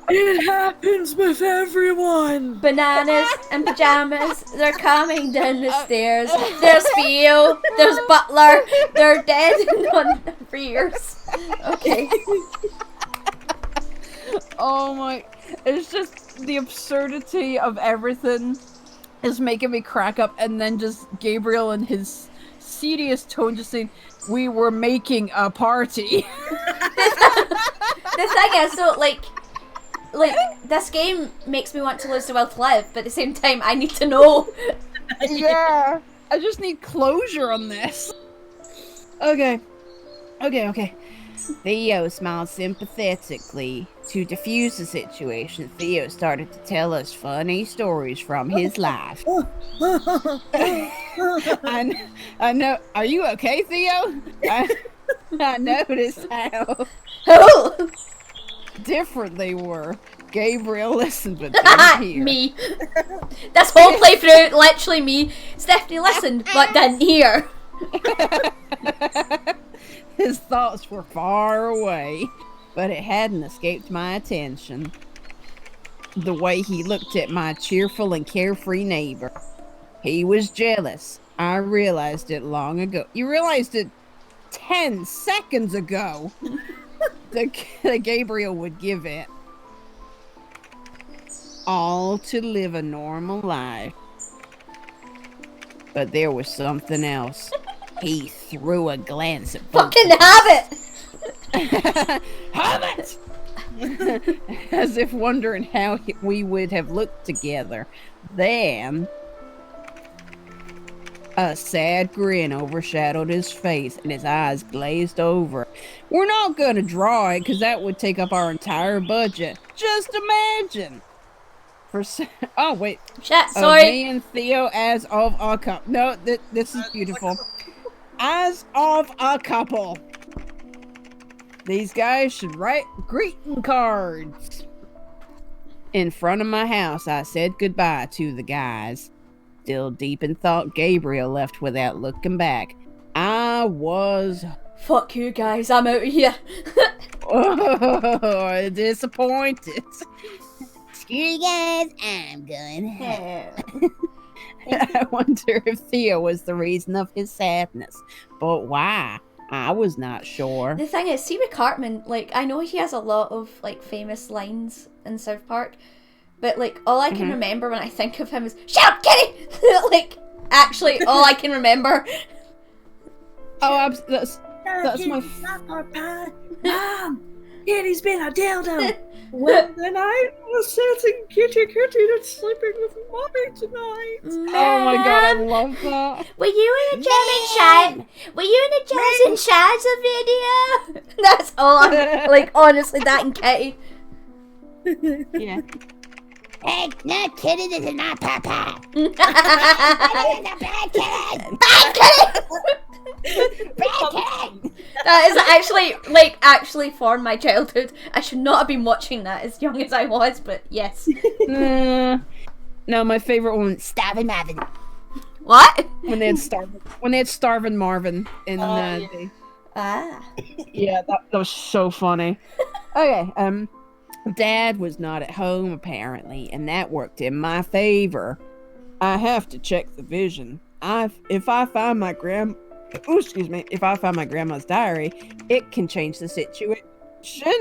It happens with everyone. Bananas and pajamas, they're coming down the stairs. There's Theo, there's Butler, they're dead for years. Okay. Oh my. It's just the absurdity of everything is making me crack up, and then just Gabriel in his serious tone just saying, "We were making a party." The thing is, so, like, this game makes me want to lose the will to live, but at the same time, I need to know. Yeah. I just need closure on this. Okay. Theo smiled sympathetically. To diffuse the situation, Theo started to tell us funny stories from his life. I know. Are you okay, Theo? I noticed how different they were. Gabriel listened, but didn't hear. Me. This whole playthrough, literally me. Stephanie listened, but didn't hear. His thoughts were far away, but it hadn't escaped my attention. The way he looked at my cheerful and carefree neighbor. He was jealous. I realized it long ago. You realized it 10 seconds ago. that Gabriel would give it all to live a normal life. But there was something else. He threw a glance at both Fucking of us. have it! Have it! As if wondering how we would have looked together. Then, a sad grin overshadowed his face and his eyes glazed over. We're not gonna draw it because that would take up our entire budget. Just imagine. Oh, wait. Shit, sorry. Me and Theo as of a couple. No, this is beautiful. As of a couple. These guys should write greeting cards. In front of my house, I said goodbye to the guys. Still deep in thought, Gabriel left without looking back. I was... Fuck you guys, I'm out of here. Disappointed. Screw you guys, I'm going home. I wonder if Theo was the reason of his sadness. But why? I was not sure. The thing is, see with Cartman, like, I know he has a lot of, like, famous lines in South Park, but, like, all I can remember when I think of him is, "Shut up, Kitty!" Like, actually, all I can remember. Oh, that's my... Mom! Kitty's been a dildo! When the night was setting, kitty that's sleeping with mommy tonight. Oh my god, I love that. Were you in a Jazz and Shaz? Were you in a Jazz and Shaz video? That's all. Like honestly, that and Kitty. Yeah. Hey, no, Kitty, this is not Papa. Bad Bad Kitty. That is actually from my childhood. I should not have been watching that as young as I was, but yes. No, my favorite one, Starvin' Marvin. What? When they had Starvin' Marvin in the yeah, that was so funny. Okay, Dad was not at home apparently, and that worked in my favor. I have to check the vision. If I find my grandma's diary, it can change the situation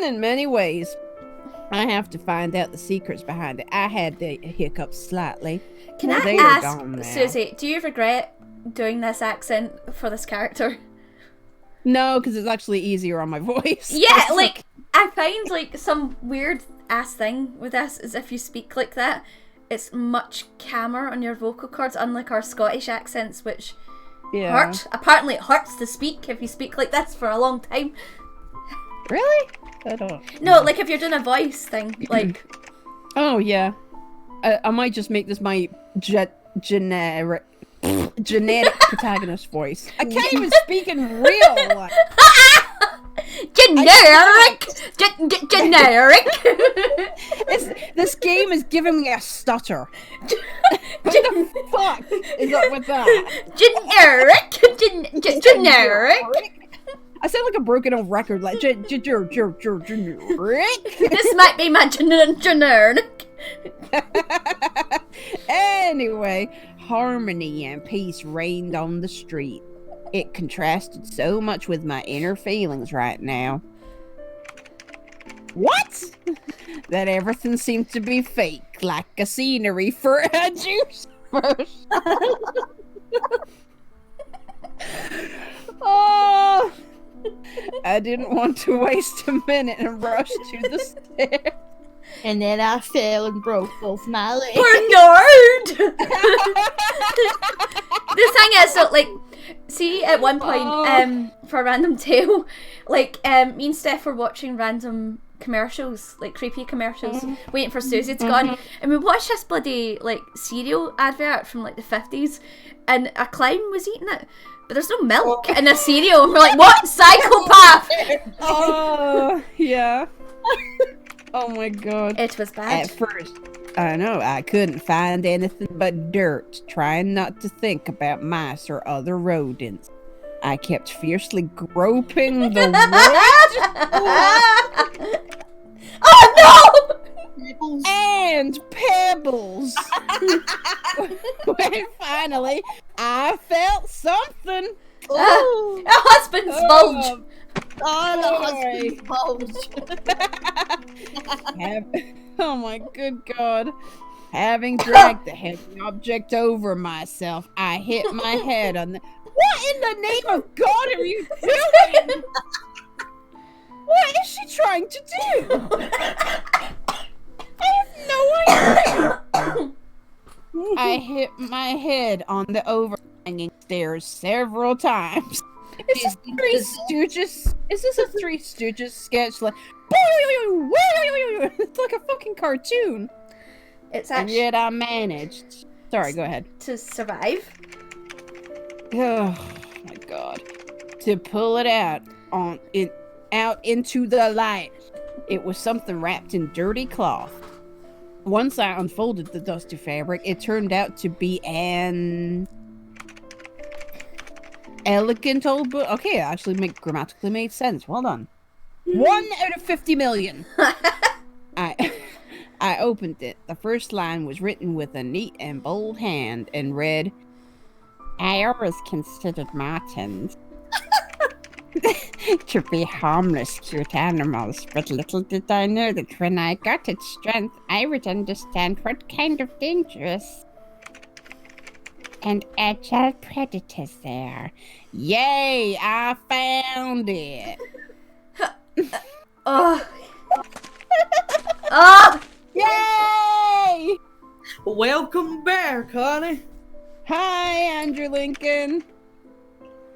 in many ways. I have to find out the secrets behind it. I had the hiccups slightly. Can I ask, Susie, do you regret doing this accent for this character? No, because it's actually easier on my voice. Yeah, like, I find, like, some weird-ass thing with this is if you speak like that, it's much calmer on your vocal cords, unlike our Scottish accents, which hurt. Apparently it hurts to speak if you speak like this for a long time. Really? I don't. No, like if you're doing a voice thing, like... Oh, yeah. I might just make this my generic protagonist voice. I can't even speak in real. Generic! Generic! This game is giving me a stutter. What the fuck is up with that? Generic! Generic! I sound like a broken old record, like generic. This might be my generic. Anyway, harmony and peace reigned on the street. It contrasted so much with my inner feelings right now. What? That everything seemed to be fake, like a scenery for a juice rush. Oh, I didn't want to waste a minute and rush to the stairs. And then I fell and broke both my legs. Bernard! The thing is, so, like, see, at one point, for Random Tale, like, me and Steph were watching random commercials, like creepy commercials, waiting for Susie to go on, and we watched this bloody, like, cereal advert from, like, the 50s, and a clown was eating it, but there's no milk in the cereal, and we're like, what? Psychopath! Oh, yeah. Oh my god. It was bad. At first, I know, I couldn't find anything but dirt, trying not to think about mice or other rodents. I kept fiercely groping the wood. Oh no! And pebbles. When finally, I felt something. A husband's bulge. Oh my good god. Having dragged the heavy object over myself, I hit my head on the... What in the name of God are you doing? What is she trying to do? I have no idea. I hit my head on the overhanging stairs several times. Is this a Three Stooges sketch? Like, it's like a fucking cartoon. It's And actually yet I managed. Sorry, go ahead. to survive. Oh my god. To pull it out into the light. It was something wrapped in dirty cloth. Once I unfolded the dusty fabric, it turned out to be an elegant old book. Okay, it actually grammatically made sense. Well done. 1 out of 50 million. I opened it. The first line was written with a neat and bold hand and read, I always considered martens to be harmless, cute animals, but little did I know that when I got its strength, I would understand what kind of dangerous and agile predators they are. Yay, I found it. Oh. Oh! Yay! Welcome back, honey. Hi, Andrew Lincoln.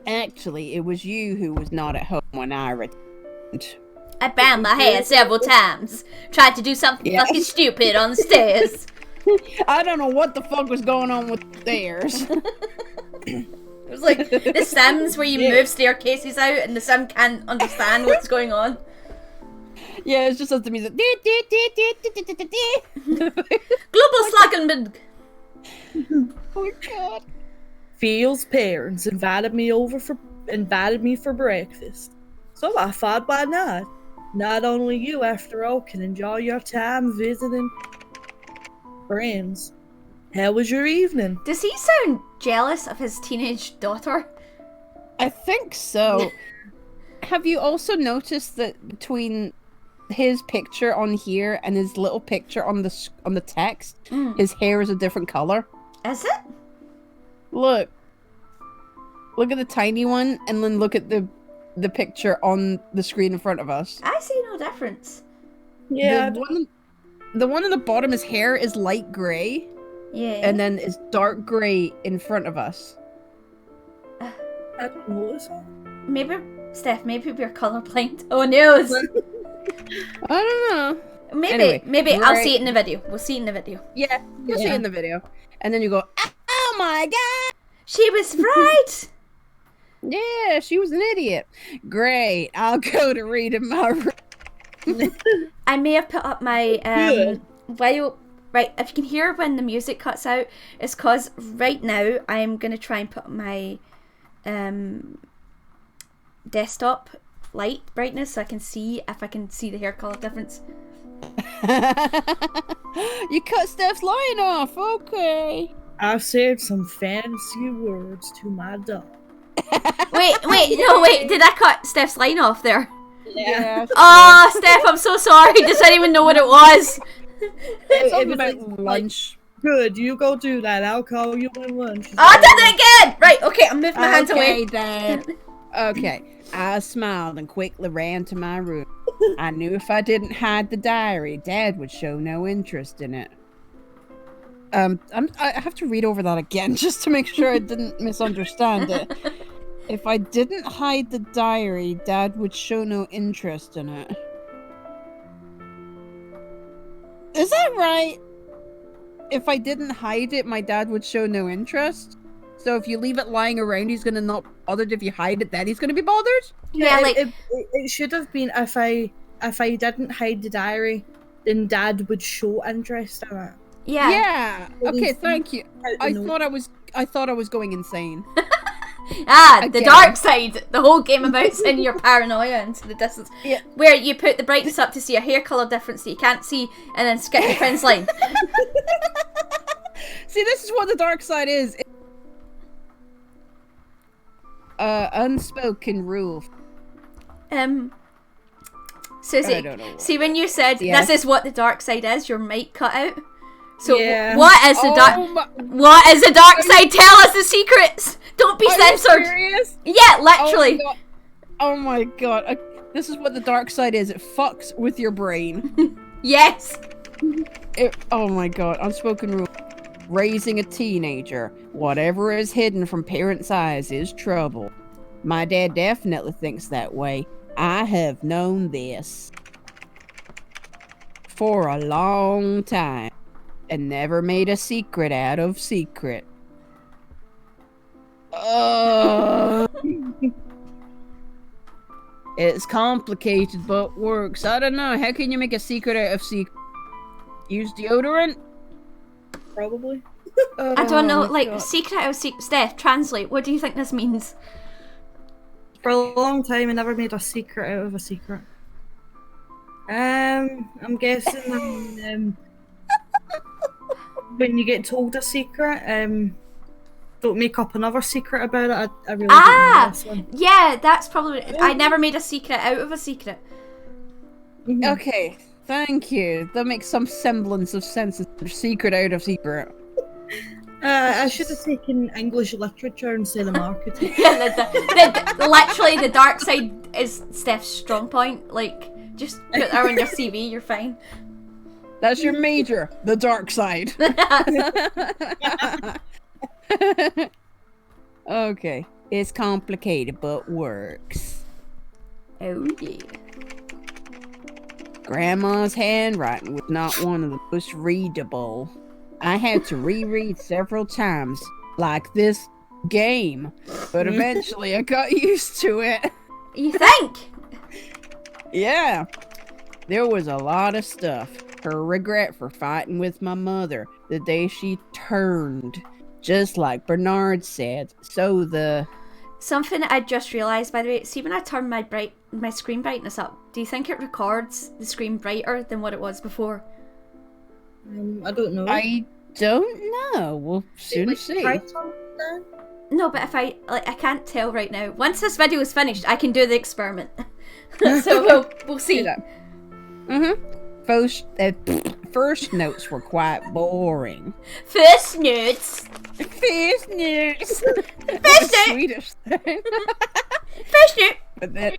Actually, it was you who was not at home when I returned. I banged my head several times. Tried to do something Yes. fucking stupid on the stairs. I don't know what the fuck was going on with stairs. It was like The Sims where you move staircases out and the Sim can't understand what's going on. Yeah, it's just as the music. Global Sluggenbig. Oh my god. Phil's parents invited me for breakfast. So I thought, why not? Not only you, after all, can enjoy your time visiting friends. How was your evening? Does he sound jealous of his teenage daughter? I think so. Have you also noticed that between his picture on here and his little picture on the text, his hair is a different color? Is it? Look at the tiny one, and then look at the picture on the screen in front of us. I see no difference. Yeah, The one on the bottom, his hair is light grey, Yeah. and then it's dark grey in front of us. I don't notice it. Maybe, Steph, maybe we're colorblind. Oh no. I don't know. Maybe, Anyway, I'll right. see it in the video. We'll see it in the video. Yeah, you'll see it in the video. And then you go, oh my god! She was right. Yeah, she was an idiot. Great, I'll go to read in my room. I may have put up my right. If you can hear when the music cuts out, it's cause right now I am gonna try and put my desktop light brightness so I can see if I can see the hair color difference. You cut Steph's line off, okay. I said some fancy words to my dog. Wait, did I cut Steph's line off there? Yeah. Oh, Steph, I'm so sorry. Does anyone know what it was? It's all It was about lunch. Good, you go do that. I'll call you when lunch. Oh, I did it again! Right, okay, I'm moving my hands Okay, away. Dad. Okay. I smiled and quickly ran to my room. I knew if I didn't hide the diary, Dad would show no interest in it. I have to read over that again just to make sure I didn't misunderstand it. If I didn't hide the diary, Dad would show no interest in it. Is that right? If I didn't hide it, my dad would show no interest? So if you leave it lying around, he's gonna not be bothered. If you hide it, then he's gonna be bothered? Yeah, like it should have been if I didn't hide the diary, then Dad would show interest in it. yeah. Okay, thank you. I know. thought I was going insane. The Again. dark side. The whole game about sending your paranoia into the distance. Yeah. Where you put the brightness up to see a hair colour difference that you can't see, and then skip your friend's line. See, this is what the dark side is. Unspoken rule. Susie, I don't know. see when you said Yes. this is what the dark side is, your mic cut out. So Yeah. what is the dark? What is the dark side? Tell us the secrets. Don't be Are you censored. serious? Yeah, literally. Oh my god. This is what the dark side is. It fucks with your brain. Yes. Oh my god. Unspoken rule. Raising a teenager. Whatever is hidden from parents' eyes is trouble. My dad definitely thinks that way. I have known this for a long time and never made a secret out of secret. It's complicated but works. I don't know. How can you make a secret out of secret? Use deodorant? Probably. I don't know. Oh my Like God. secret out of secret. Steph, translate. What do you think this means? For a long time, I never made a secret out of a secret. I'm guessing when you get told a secret, don't make up another secret about it. I really don't know this one. Yeah, that's probably. I never made a secret out of a secret. Okay, thank you. That makes some semblance of sense. Secret out of secret. I should have taken English literature instead of marketing. Yeah, literally the dark side is Steph's strong point. Like, just put her on your CV, you're fine. That's your major, the dark side. Okay, it's complicated but works. Oh yeah. Grandma's handwriting was not one of the most readable. I had to reread several times, like this game, but eventually I got used to it. You think? Yeah, there was a lot of stuff. Her regret for fighting with my mother the day she turned, just like Bernard said. So Something I just realised, by the way, see when I turn my screen brightness up, do you think it records the screen brighter than what it was before? I don't know. I don't know. We'll soon see. No, but if I can't tell right now. Once this video is finished, I can do the experiment. So we'll see. First notes were quite boring. First notes. First notes. First note. Swedish thing. First note.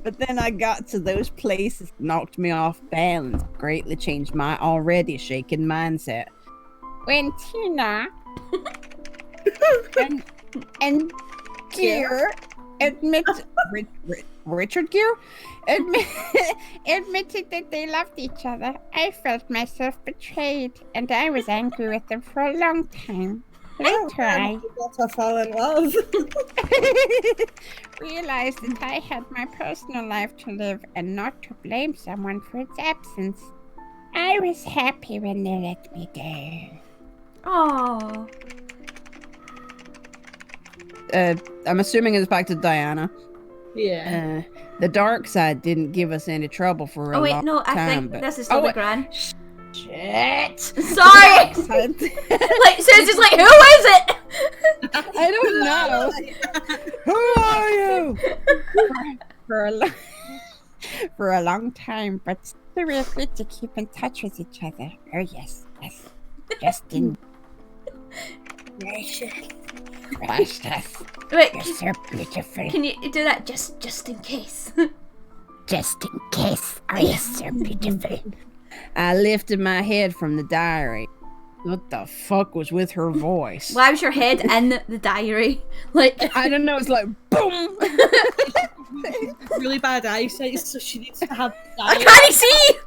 But then I got to those places that knocked me off balance, greatly changed my already shaken mindset. When Tina and Gear Richard Gere admitted that they loved each other, I felt myself betrayed, and I was angry with them for a long time. Later, I fell in love. realized that I had my personal life to live and not to blame someone for its absence. I was happy when they let me go. Oh. I'm assuming it's back to Diana. Yeah. The dark side didn't give us any trouble for a long time. I think but... this is still the wait. Gran. Shit! Sorry! Like, so it's just like, who is it? I don't know. Who are you? For a long time, but we were good to keep in touch with each other. Oh yes. Justin. Precious. Wait, You're so beautiful. can you do that just in case? Just in case. Oh, you're so beautiful. I lifted my head from the diary. What the fuck was with her voice? Why was your head in the diary? Like, I don't know, it's like boom! Really bad eyesight, so she needs to have. I can't see!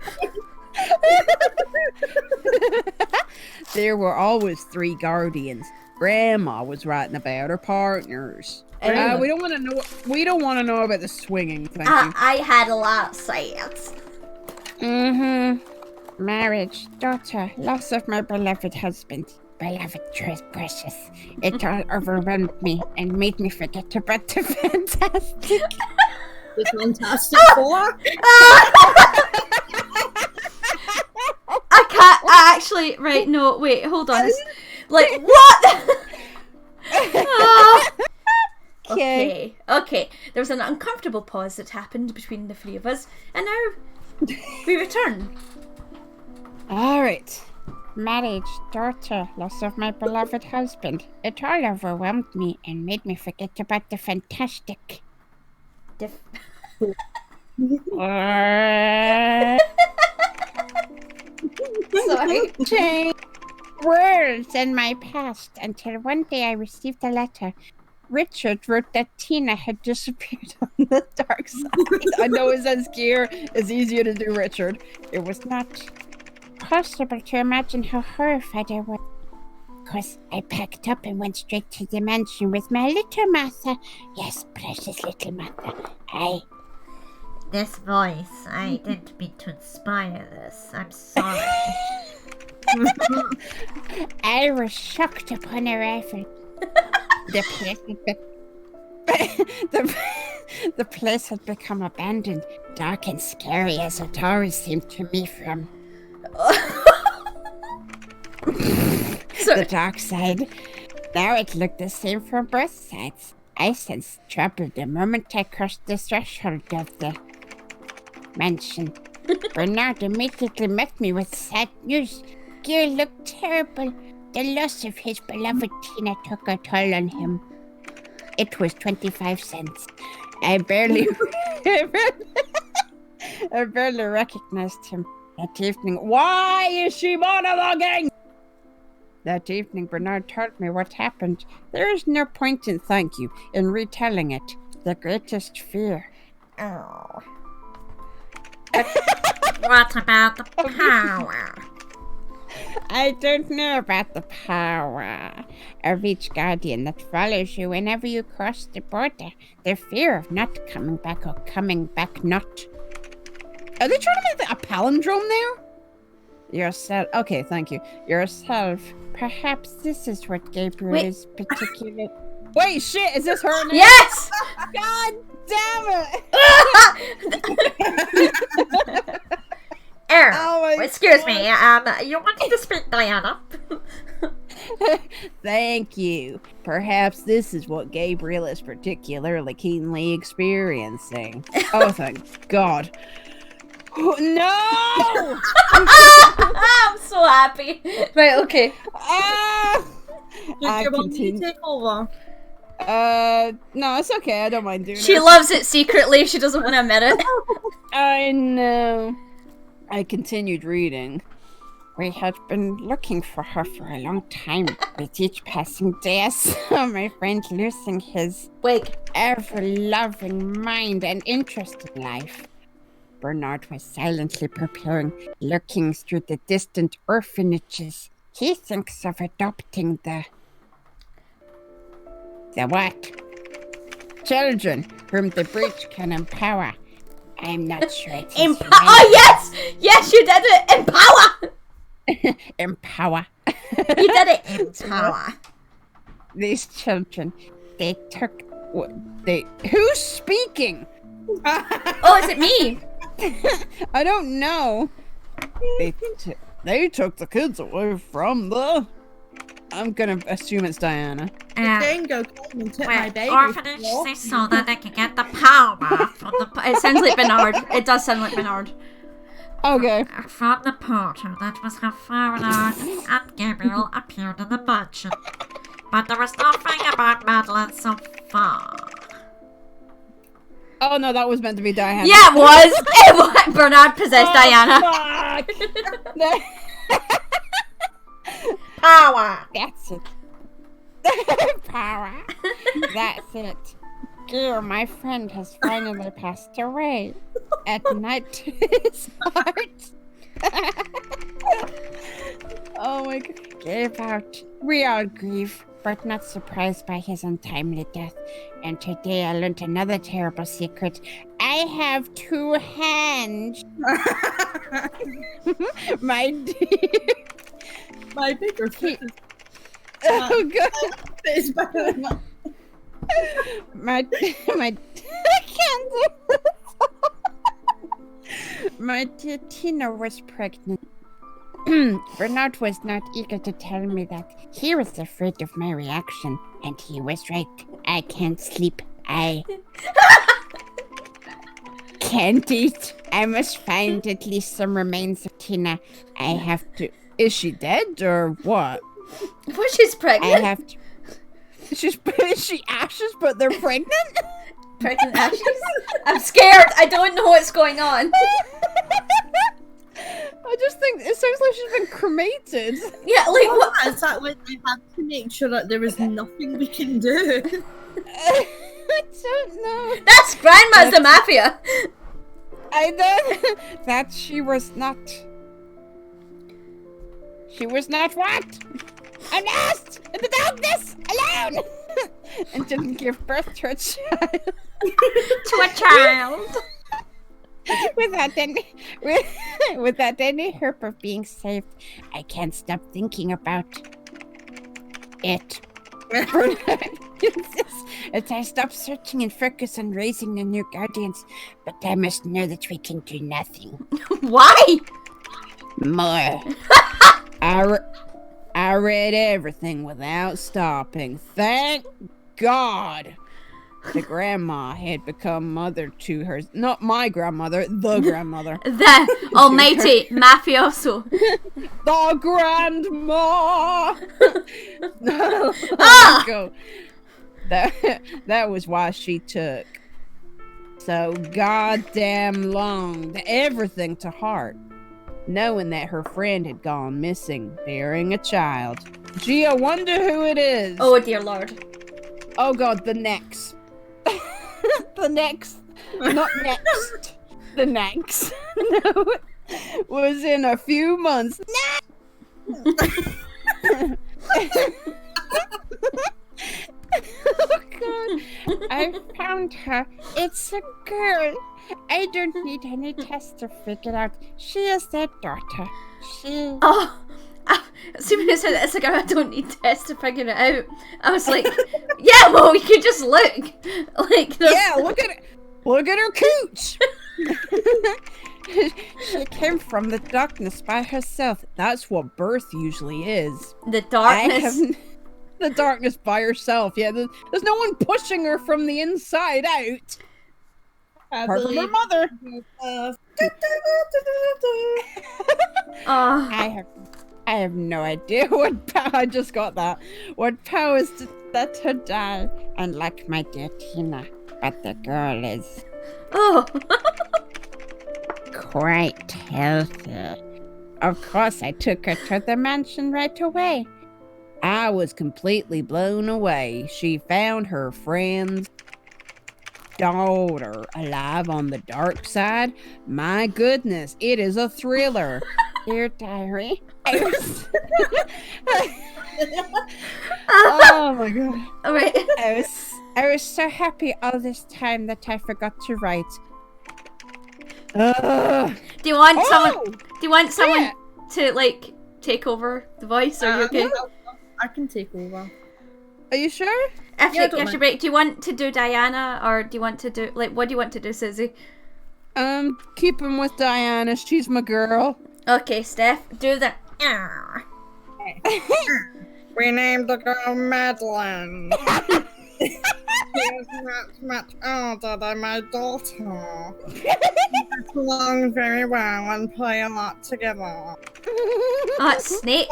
There were always 3 guardians. Grandma was writing about her partners. We don't want to know. We don't want to know about the swinging. Thank you. I had a lot of science. Marriage, daughter, loss of my beloved husband. Beloved, truth, precious. It all overwhelmed me and made me forget about the fantastic. The Fantastic Four. I can't actually. Right, no, wait, hold on. It's, like, what? Okay. There was an uncomfortable pause that happened between the 3 of us, and now we return. All right. Marriage, daughter, loss of my beloved husband. It all overwhelmed me and made me forget about the fantastic. Sorry. Change words in my past until one day I received a letter. Richard wrote that Tina had disappeared on the dark side. I know it says Gear. It's easier to do Richard. It was not possible to imagine how horrified I was. Because I packed up and went straight to the mansion with my little Martha. Yes, precious little Martha. This voice, I didn't mean to inspire this. I'm sorry. I was shocked upon arrival. The place had become abandoned, dark and scary as it always seemed to me from the dark side. Now it looked the same from both sides. I sensed trouble the moment I crossed the threshold of the mansion. Bernard immediately met me with sad news. Gear looked terrible. The loss of his beloved Tina took a toll on him. It was 25 cents. I barely I barely recognized him that evening. Why is she monologuing? That evening, Bernard told me what happened. There is no point in thank you in retelling it. The greatest fear. Oh. What about the power? I don't know about the power of each guardian that follows you whenever you cross the border. The fear of not coming back or coming back not. Are they trying to make a palindrome there? Yourself. Okay, thank you. Yourself. Perhaps this is what Gabriel Wait. is particular. Wait, shit! Is this her name? Yes! God damn it! Oh my Excuse me, you wanted to speak, Diana? Thank you. Perhaps this is what Gabriel is particularly keenly experiencing. Oh, thank God. No! I'm so happy. Right, okay. Ah! Did I your mum continue- take over? No, it's okay. I don't mind doing She it. loves it secretly. She doesn't want to admit it. I know. I continued reading. We had been looking for her for a long time. With each passing day, I saw my friend losing his Wait. ever-loving mind and interest in life. Bernard was silently preparing, looking through the distant orphanages. He thinks of adopting the what? Children whom the breach can empower. I'm not sure it is right. Oh, yes! Yes, you did it! Empower! Empower. You did it! Empower. These children, they took... Who's speaking? Oh, is it me? I don't know. They took the kids away from the... I'm gonna assume it's Diana. Dingo came and took my baby. Orphanage, they so that they could get the power from the It sounds like Bernard. It does sound like Bernard. Okay. from the portal that was how Ferdinand and Gabriel appeared in the mansion. But there was nothing about Madeline so far. Oh no, that was meant to be Diana. Yeah, it was. It was. Bernard possessed Diana. Fuck. Power! That's it. Power. That's it. Dear, my friend has finally passed away. At night to his heart. Oh my God. Gave out. We all grieve, but not surprised by his untimely death. And today I learned another terrible secret. I have 2 hands. My dear. My bigger foot Oh God. is better than mine. My I can't do this. My dear Tina was pregnant. Bernard was not eager to tell me that. He was afraid of my reaction, and he was right. I can't sleep. I can't eat. I must find at least some remains of Tina. I have to. Is she dead or what? Well, she's I pregnant. have to. Is she ashes, but they're pregnant? Pregnant ashes. I'm scared. I don't know what's going on. I just think it sounds like she's been cremated. Yeah, like what? Is that when we have to make sure that there is nothing we can do? I don't know. That's Grandma's the mafia. I know that she was not. She was not what? A nest in the darkness, alone, and didn't give birth to a child. To a child! without any hope of being saved. I can't stop thinking about it. As I stop searching and focus on raising the new guardians, but I must know that we can do nothing Why? more. I read everything without stopping. Thank God. The grandma had become mother to her, not my grandmother, the grandmother. The almighty mafioso. The grandma. No, Ah! go. That was why she took so goddamn long, everything to heart, knowing that her friend had gone missing, bearing a child. Gee, I wonder who it is. Oh dear lord. Oh god, the next. The next. Not next. The next. No. Was in a few months. Oh god. I found her. It's a girl. I don't need any tests to figure out. She is their daughter. She. Oh, as soon as you said it's a girl, I don't need tests to figure it out. I was like, yeah, well, you could just look. Like, Yeah, look at it. Look at her cooch. She came from the darkness by herself. That's what birth usually is. the darkness. The darkness by herself. Yeah, there's no one pushing her from the inside out. Apart from her mother. Oh, I have no idea what power. I just got that. What powers to let her die? Unlike my dear Tina, but the girl is oh. quite healthy. Of course, I took her to the mansion right away. I was completely blown away. She found her friend's daughter alive on the dark side. My goodness, it is a thriller. Dear diary. Oh my god. All right. I was so happy all this time that I forgot to write. Ugh. Do you want someone? Oh, Do you want someone yeah. to like take over the voice? Are you okay? I can take over. Are you sure? If Yeah, you don't if you mind. break, do you want to do Diana or do you want to do what do you want to do, Susie? Keep him with Diana. She's my girl. Okay, Steph, do the. We named the girl Madeline. She is much older than my daughter. We get along very well and play a lot together. Oh, it's Snape.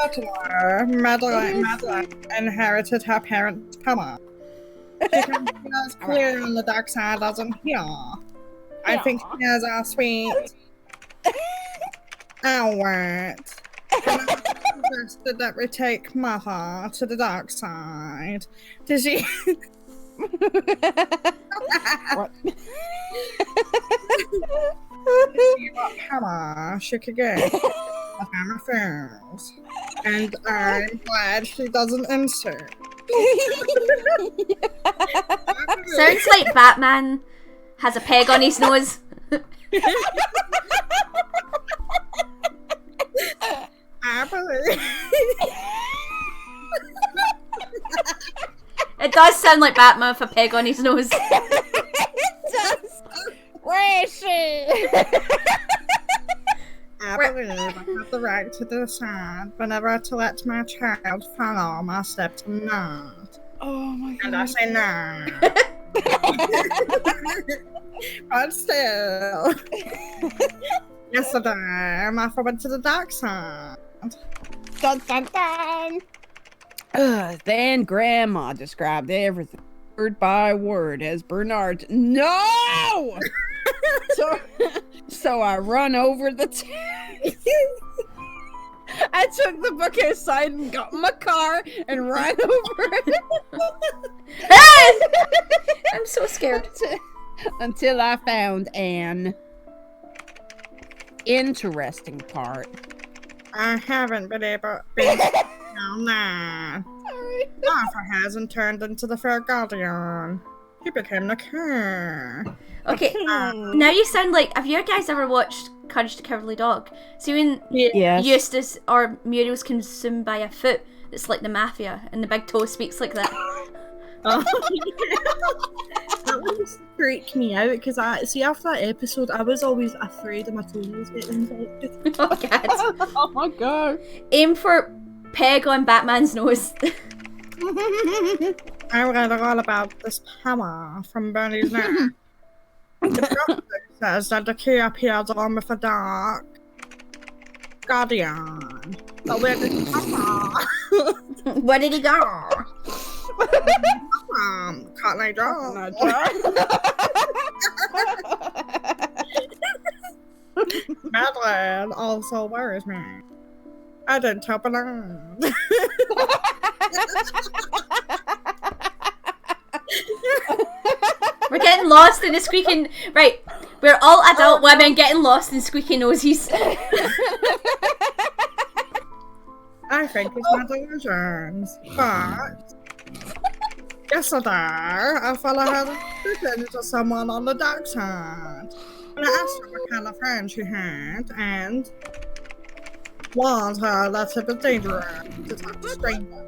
Madeline inherited her parents' power. She can see us clear on the dark side, doesn't hear. I think she has our sweet Albert. And I suggested that we take Mother to the dark side. Did she? What? See what power she could get with her affairs. And I'm glad she doesn't insert. Sounds like Batman has a peg on his nose. I believe. It does sound like Batman with a peg on his nose. Where is she? I believe I have the right to decide whenever to let my child follow my steps or not. Oh my And I god. say no. But still. Yesterday, Martha went to the dark side. Dun, dun, dun. Then Grandma described everything word by word as Bernard. No! So I run over the I took the book aside and got in my car and ran over it I'm so scared. until I found an interesting part. I haven't been able to found that. Martha hasn't turned into the Fair Guardian. He became the king. Okay, now you sound like. Have you guys ever watched Courage the Cowardly Dog? See when Yes. Eustace or Muriel's consumed by a foot, it's like the mafia, and the big toe speaks like that. That always freaked me out because after that episode I was always afraid of my toes getting infected. Oh god! Oh my god. Aim for peg on Batman's nose. I read all about this power from Bernie's neck. The doctor says that the key appears along with the dark guardian. But where did he come from? Where did he go? Cotton Eye Madeline also worries me. I didn't help it on. We're getting lost in the squeaking. Right, we're all adult women getting lost in squeaky noses. I think it's my delusions, but yesterday I felt I had spoken to someone on the dark side. And I asked her what kind of friend she had, and warned her that it was dangerous to talk to strangers.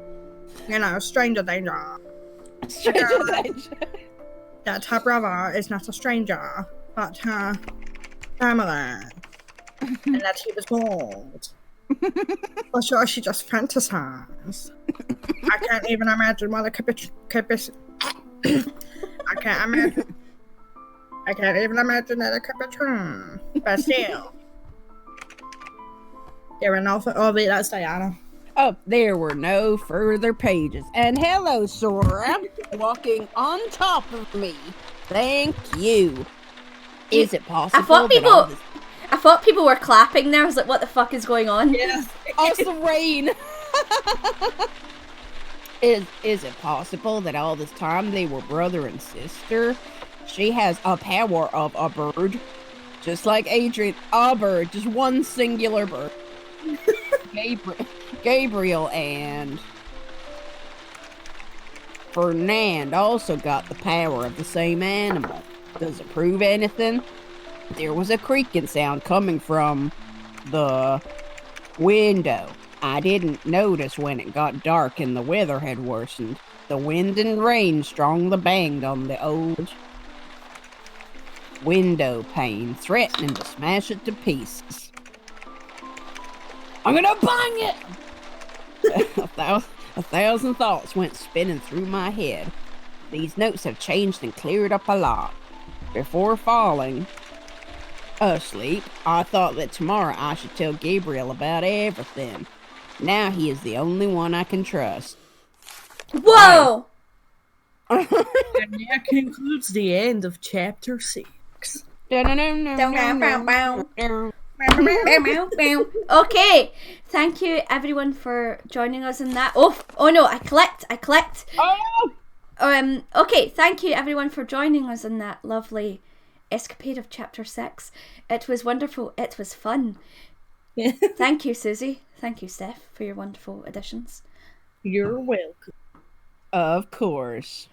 You know, stranger danger. Stranger danger. That her brother is not a stranger, but her family, and that he was bored. For sure, she just fantasized. I can't even imagine what it could be. I can't imagine. I can't even imagine that it could be true. But still, there were no. Oh, wait, that's Diana. Oh, there were no further pages. And hello, Sora, walking on top of me. Thank you. Is it possible? I thought people were clapping there. I was like, what the fuck is going on? Yes. Also rain. Is it possible that all this time they were brother and sister? She has a power of a bird, just like Adrian. A bird, just one singular bird. Gabriel and Fernand also got the power of the same animal. Does it prove anything? There was a creaking sound coming from the window. I didn't notice when it got dark and the weather had worsened. The wind and rain strongly banged on the old window pane, threatening to smash it to pieces. I'm gonna bang it! A thousand thoughts went spinning through my head. These notes have changed and cleared up a lot. Before falling asleep, I thought that tomorrow I should tell Gabriel about everything. Now he is the only one I can trust. Whoa! And that concludes the end of chapter 6. Okay, thank you everyone for joining us in that. Oh no, I clicked. Okay, thank you everyone for joining us in that lovely escapade of chapter 6. It was wonderful. It was fun. Thank you, Susie. Thank you, Steph, for your wonderful additions. You're welcome. Of course.